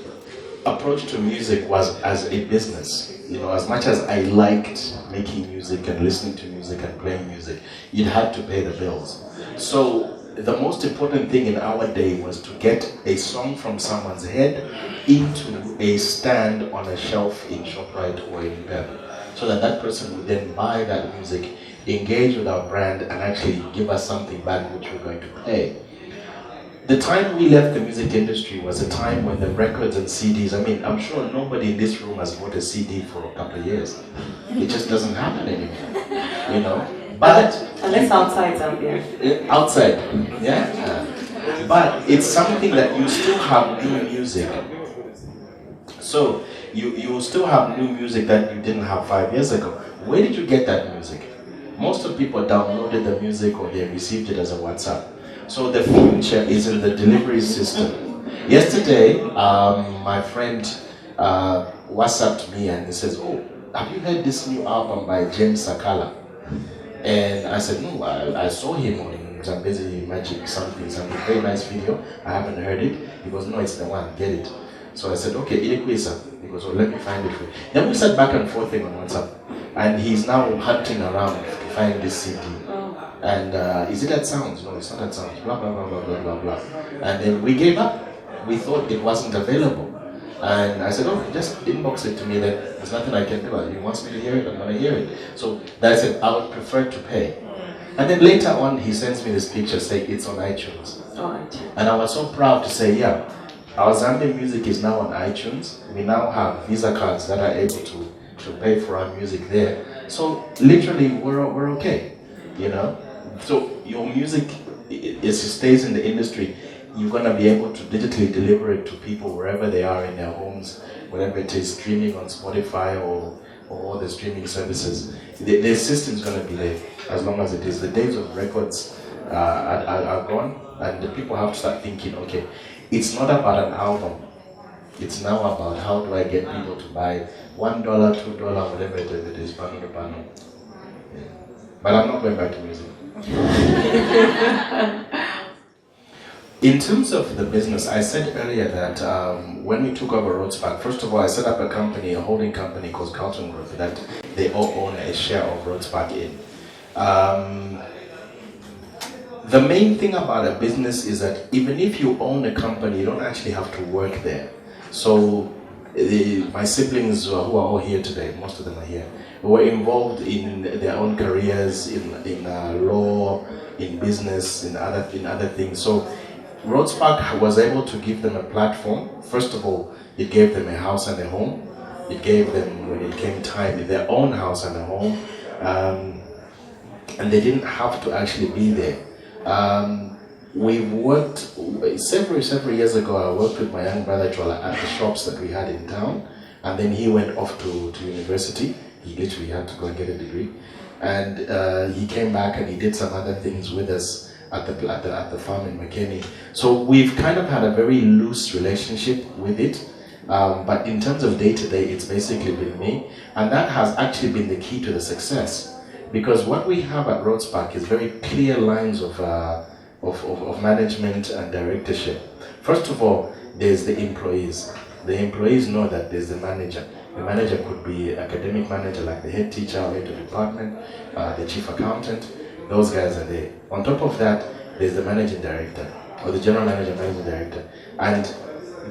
approach to music was as a business. You know, as much as I liked making music and listening to music and playing music, it had to pay the bills. So the most important thing in our day was to get a song from someone's head into a stand on a shelf in ShopRite or in Pep, so that that person would then buy that music, engage with our brand, and actually give us something back which we're going to pay. The time we left the music industry was a time when the records and CDs, I mean, I'm sure nobody in this room has bought a CD for a couple of years. It just doesn't happen anymore, you know. But unless outside Zambia. Outside, yeah. But it's something that you still have new music. So you still have new music that you didn't have 5 years ago. Where did you get that music? Most of the people downloaded the music or they received it as a WhatsApp. So the future is in the delivery system. Yesterday, my friend WhatsApped me and he says, "Oh, have you heard this new album by James Sakala?" And I said, "No, I saw him on Zambezi Magic something, very nice video. I haven't heard it." He goes, "No, it's the one, get it." So I said, "Okay, Ilikuisa." He goes, "Oh, let me find it for you." Then we sat back and forth on WhatsApp. And he's now hunting around to find this CD. And is it at Sounds? No, it's not at Sounds. Blah, blah, blah, blah, blah, blah, blah. And then we gave up. We thought it wasn't available. And I said, "Oh, just inbox it to me, then there's nothing I can do. He wants me to hear it, I'm going to hear it." So I said, "I would prefer to pay." And then later on, he sends me this picture saying it's on iTunes. And I was so proud to say, yeah, our Zambian music is now on iTunes. We now have Visa cards that are able to pay for our music there. So literally, we're okay, you know? So your music, as it stays in the industry, you're going to be able to digitally deliver it to people wherever they are in their homes, whatever it is, streaming on Spotify or all the streaming services. The system's going to be there as long as it is. The days of records are gone, and the people have to start thinking, okay, it's not about an album. It's now about how do I get people to buy $1, $2, whatever it is, bano to bano. Yeah. But I'm not going back to music. In terms of the business, I said earlier that when we took over Rhodes Park, first of all, I set up a company, a holding company called Carlton Group, that they all own a share of Rhodes Park in. The main thing about a business is that even if you own a company, you don't actually have to work there. So my siblings who are all here today, most of them are here, were involved in their own careers, in law, in business, in other things. So Rhodes Park was able to give them a platform. First of all, it gave them a house and a home. It gave them, when it came time, their own house and a home. And they didn't have to actually be there. We worked, several years ago, I worked with my young brother Chola at the shops that we had in town. And then he went off to university. He literally had to go and get a degree. And he came back and he did some other things with us at the farm in McKinney. So we've kind of had a very loose relationship with it. But in terms of day-to-day, it's basically been me. And that has actually been the key to the success. Because what we have at Rhodes Park is very clear lines of management and directorship. First of all, there's the employees. The employees know that there's the manager. The manager could be academic manager, like the head teacher or head of department, the chief accountant. Those guys are there. On top of that, there's the managing director, or the general manager, managing director. And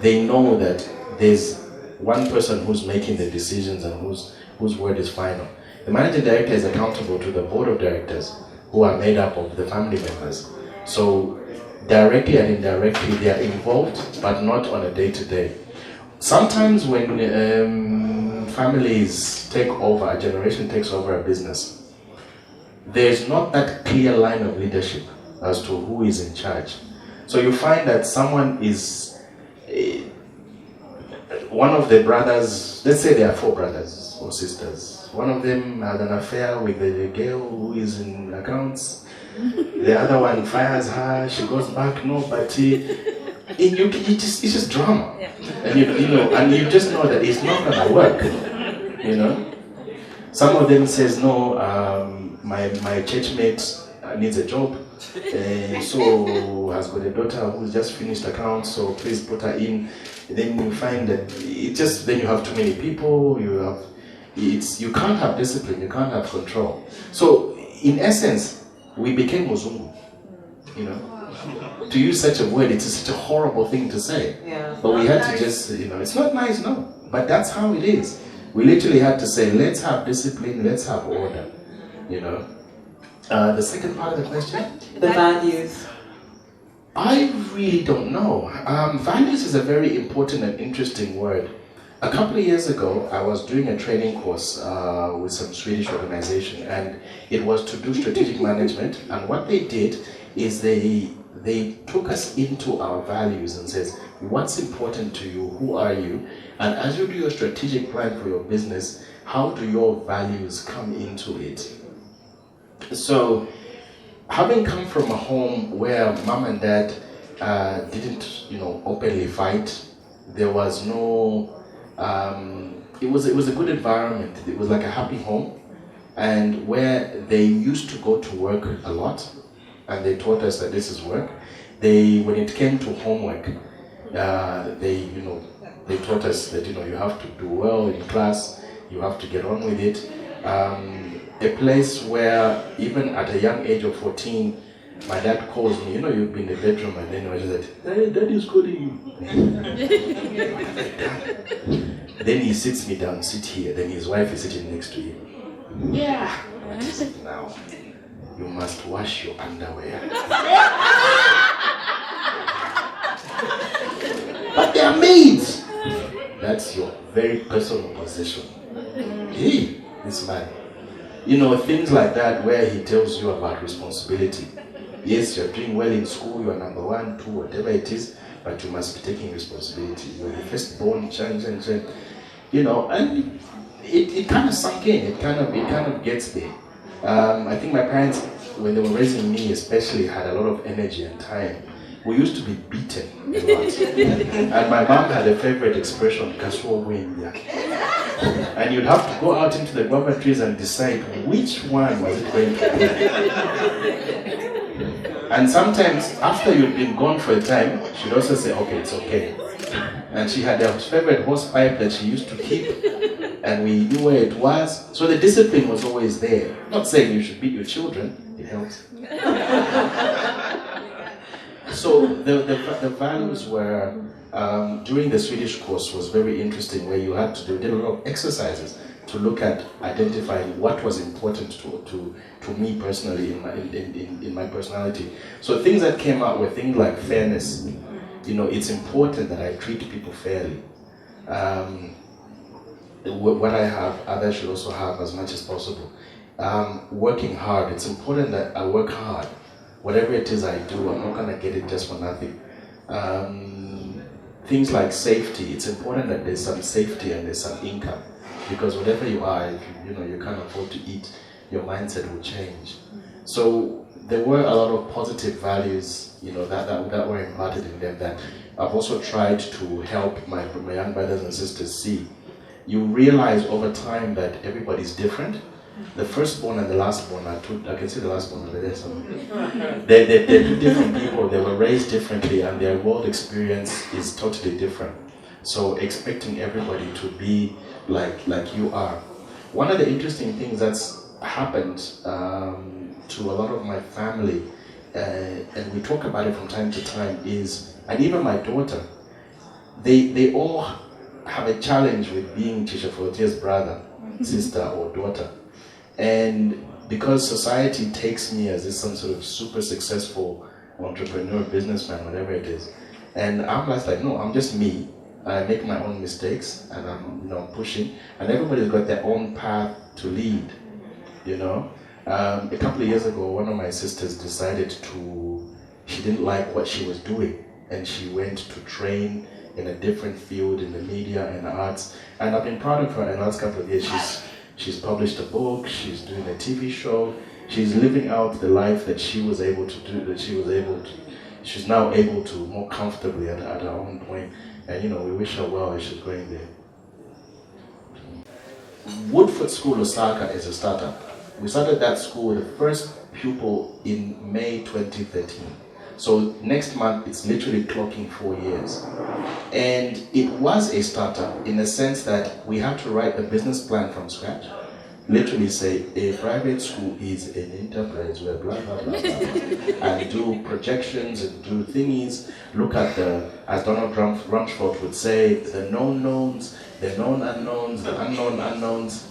they know that there's one person who's making the decisions and whose word is final. The managing director is accountable to the board of directors, who are made up of the family members. So directly and indirectly, they are involved, but not on a day-to-day. Sometimes when families take over, a generation takes over a business, there's not that clear line of leadership as to who is in charge. So you find that someone is, one of the brothers, let's say there are 4 brothers or sisters. One of them had an affair with the girl who is in accounts. The other one fires her, she goes back, no, but it's just drama. Yeah. And you just know that it's not gonna work, Some of them says, no, my church mate needs a job, so has got a daughter who's just finished accounts, so please put her in. Then you find that then you have too many people, you can't have discipline, you can't have control. So in essence, we became Muzungu, To use such a word, it's such a horrible thing to say. Yeah. But we had to just, it's not nice, no. But that's how it is. We literally had to say, let's have discipline, let's have order, The second part of the question? The values. I really don't know. Values is a very important and interesting word. A couple of years ago, I was doing a training course with some Swedish organization, and it was to do strategic management. And what they did is they took us into our values and says, what's important to you? Who are you? And as you do your strategic plan for your business, how do your values come into it? So, having come from a home where mom and dad didn't, openly fight, there was no, it was a good environment. It was like a happy home, and where they used to go to work a lot, and they taught us that this is work. When it came to homework, they taught us that you have to do well in class, you have to get on with it. A place where even at a young age of 14, my dad calls me, you'd be in the bedroom, and then I just said, hey, Daddy's calling you. Then he sits me down, sit here, then his wife is sitting next to him. Yeah. I said, now, you must wash your underwear. But they are maids. That's your very personal possession. Hey, this man. Things like that where he tells you about responsibility. Yes, you're doing well in school, you're number 1, 2, whatever it is, but you must be taking responsibility. You're the firstborn, and it kind of sunk in. It kind of gets there. I think my parents, when they were raising me especially, had a lot of energy and time. We used to be beaten a lot. And my mom had a favorite expression, Kasuo Wenya. And you'd have to go out into the guava trees and decide which one was it going to be. And sometimes, after you'd been gone for a time, she'd also say, okay, it's okay. And she had her favorite horse pipe that she used to keep, and we knew where it was. So the discipline was always there. Not saying you should beat your children, it helps. So the values were, during the Swedish course was very interesting, where you had to did a lot of exercises to look at identifying what was important to me personally in my personality. So things that came out were things like fairness. You know, it's important that I treat people fairly. What I have, others should also have as much as possible. Working hard, it's important that I work hard. Whatever it is I do, I'm not gonna get it just for nothing. Things like safety, it's important that there's some safety and there's some income. Because whatever you are, if you can't afford to eat, your mindset will change. So there were a lot of positive values, that were imparted in them that I've also tried to help my young brothers and sisters see. You realize over time that everybody's different. The firstborn and the lastborn are two. I can see the lastborn over there. So they're two different people. They were raised differently, and their world experience is totally different. So expecting everybody to be like you are. One of the interesting things that's happened to a lot of my family, and we talk about it from time to time, is, and even my daughter, they all have a challenge with being Chisha Folotiya's brother, sister, or daughter. And because society takes me as some sort of super successful entrepreneur, businessman, whatever it is, and I'm like, no, I'm just me. I make my own mistakes, and I'm pushing, and everybody's got their own path to lead. A couple of years ago, one of my sisters decided she didn't like what she was doing, and she went to train in a different field in the media and arts. And I've been proud of her. In the last couple of years, she's published a book, she's doing a TV show, she's living out the life that she was able to do, she's now able to more comfortably at her own point. And we wish her well as she's going there. Woodford School Lusaka is a startup. We started that school with the first pupil in May 2013. So next month, it's literally clocking 4 years. And it was a startup in the sense that we had to write the business plan from scratch. Literally say, a private school is an enterprise where blah, blah, blah, blah, and do projections and do thingies, look at as Donald Rumsfeld would say, the known knowns, the known unknowns, the unknown unknowns.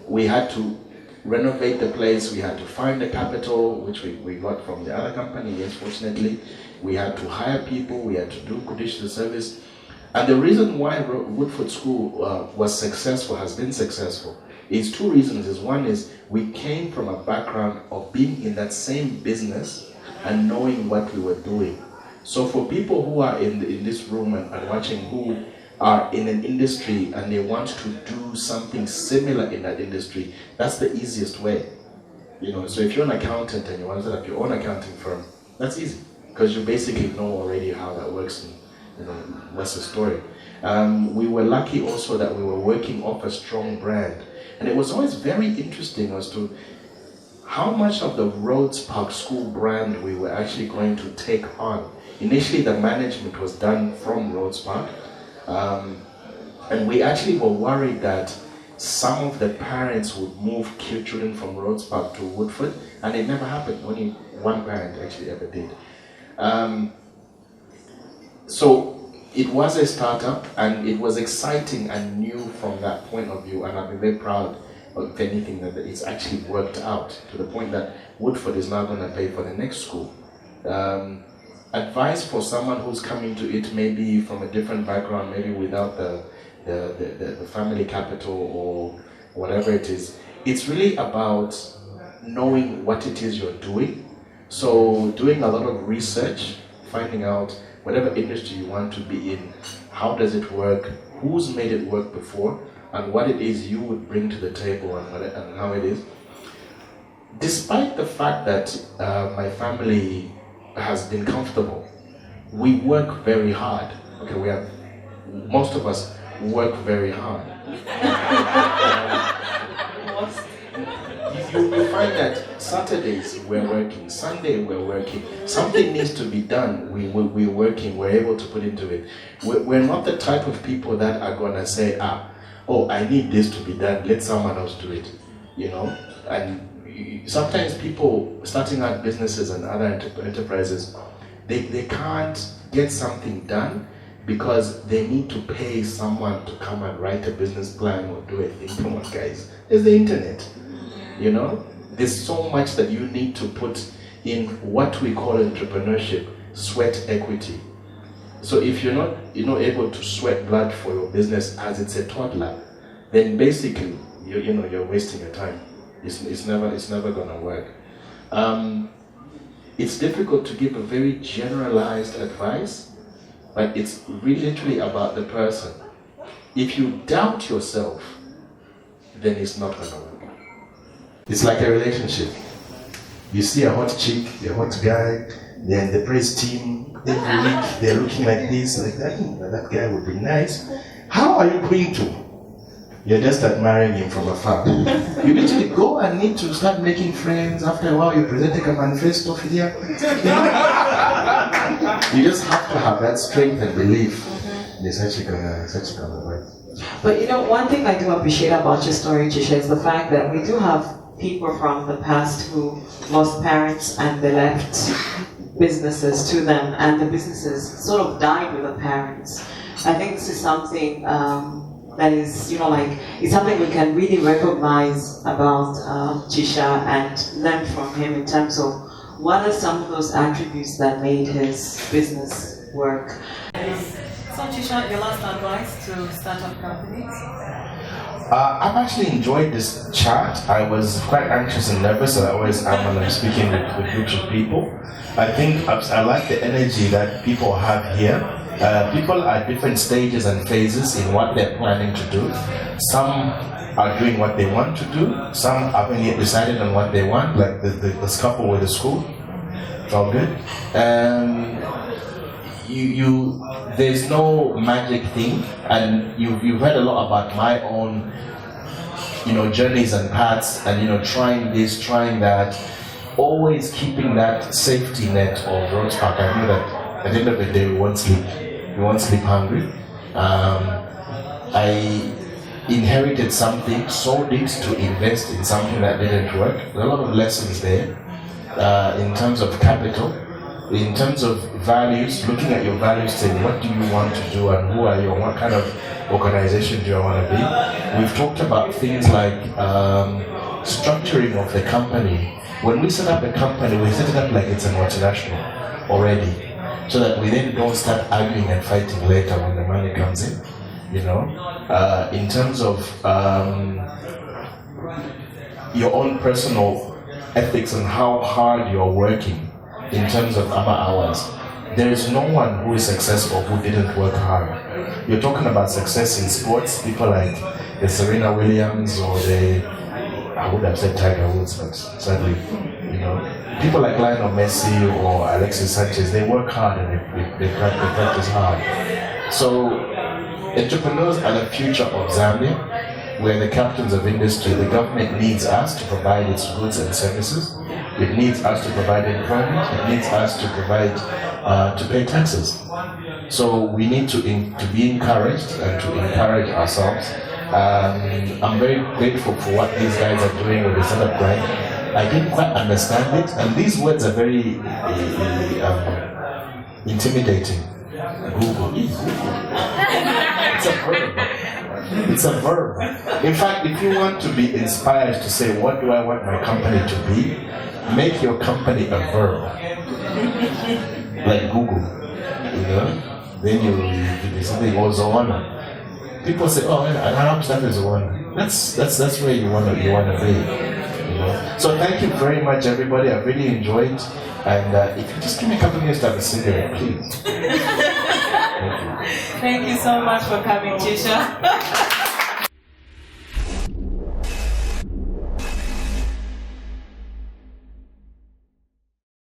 We had to renovate the place, we had to find the capital, which we got from the other company, yes, fortunately. We had to hire people, we had to do digital service. And the reason why Woodford School has been successful, is two reasons. One is we came from a background of being in that same business and knowing what we were doing. So for people who are in this room and watching, who are in an industry and they want to do something similar in that industry, that's the easiest way. So if you're an accountant and you want to set up your own accounting firm, that's easy, because you basically know already how that works and what's the story. We were lucky also that we were working off a strong brand. And it was always very interesting as to how much of the Rhodes Park School brand we were actually going to take on. Initially, the management was done from Rhodes Park. And we actually were worried that some of the parents would move children from Rhodes Park to Woodford, and it never happened. Only one parent actually ever did. So it was a startup, and it was exciting and new from that point of view, and I've been very proud of, if anything, that it's actually worked out to the point that Woodford is now going to pay for the next school. Advice for someone who's coming to it maybe from a different background, maybe without the family capital or whatever it is, it's really about knowing what it is you're doing. So doing a lot of research, finding out whatever industry you want to be in, how does it work, who's made it work before, and what it is you would bring to the table and how it is. Despite the fact that my family has been comfortable, we work very hard. Okay, most of us work very hard. You find that Saturdays we're working, Sunday we're working, something needs to be done, we're working, we're able to put into it. We're not the type of people that are going to say, oh, I need this to be done, let someone else do it, And sometimes people starting out businesses and other enterprises, They can't get something done because they need to pay someone to come and write a business plan or do a thing. Come on, guys. There's the internet. You know? There's so much that you need to put in what we call entrepreneurship, sweat equity. So if you're not able to sweat blood for your business as it's a toddler, then basically you're wasting your time. It's never gonna work. It's difficult to give a very generalized advice, but it's really literally about the person. If you doubt yourself, then it's not gonna work. It's like a relationship. You see a hot chick, a hot guy, they're in the praise team, every week they're looking like this, like that. That guy would be nice. How are you going to? You're just admiring him from afar. You literally go and need to start making friends. After a while, you present a manifesto here. You just have to have that strength and belief. It's actually gonna work. But one thing I do appreciate about your story, Chisha, is the fact that we do have people from the past who lost parents and they left businesses to them, and the businesses sort of died with the parents. I think this is something that is, it's something we can really recognize about Chisha and learn from him in terms of what are some of those attributes that made his business work. So Chisha, your last advice to startup companies? I've actually enjoyed this chat. I was quite anxious and nervous, as I always am when I'm speaking with groups of people. I think I like the energy that people have here. People are at different stages and phases in what they're planning to do. Some are doing what they want to do. Some haven't yet decided on what they want, like this couple with the school. It's all good. There's no magic thing, and you've heard a lot about my own, journeys and paths, and trying this, trying that, always keeping that safety net of Rhodes Park. I know that at the end of the day we won't sleep hungry. I inherited something, sold it to invest in something that didn't work. There are a lot of lessons there in terms of capital. In terms of values, looking at your values, saying what do you want to do and who are you and what kind of organization do you want to be. We've talked about things like structuring of the company. When we set up a company, we set it up like it's a multinational already, so that we then don't start arguing and fighting later when the money comes in. In terms of your own personal ethics and how hard you're working. In terms of hours, there is no one who is successful who didn't work hard. You're talking about success in sports, people like the Serena Williams or I would have said Tiger Woods, but sadly, people like Lionel Messi or Alexis Sanchez, they work hard and they practice hard. So entrepreneurs are the future of Zambia. We're the captains of industry. The government needs us to provide its goods and services. It needs us to provide employment. It needs us to provide, to pay taxes. So we need to be encouraged and to encourage ourselves. I'm very grateful for what these guys are doing with the startup grind. I didn't quite understand it, and these words are very intimidating. Google. It's a verb. It's a verb. In fact, if you want to be inspired to say, what do I want my company to be? Make your company a verb. Like Google. Then you'll be something called Zoana. People say, oh, I don't that is Zoana. That's where you wanna be. So thank you very much, everybody. I really enjoyed. And if you just give me a couple minutes to have a cigarette, please. Thank you. Thank you so much for coming, Chisha.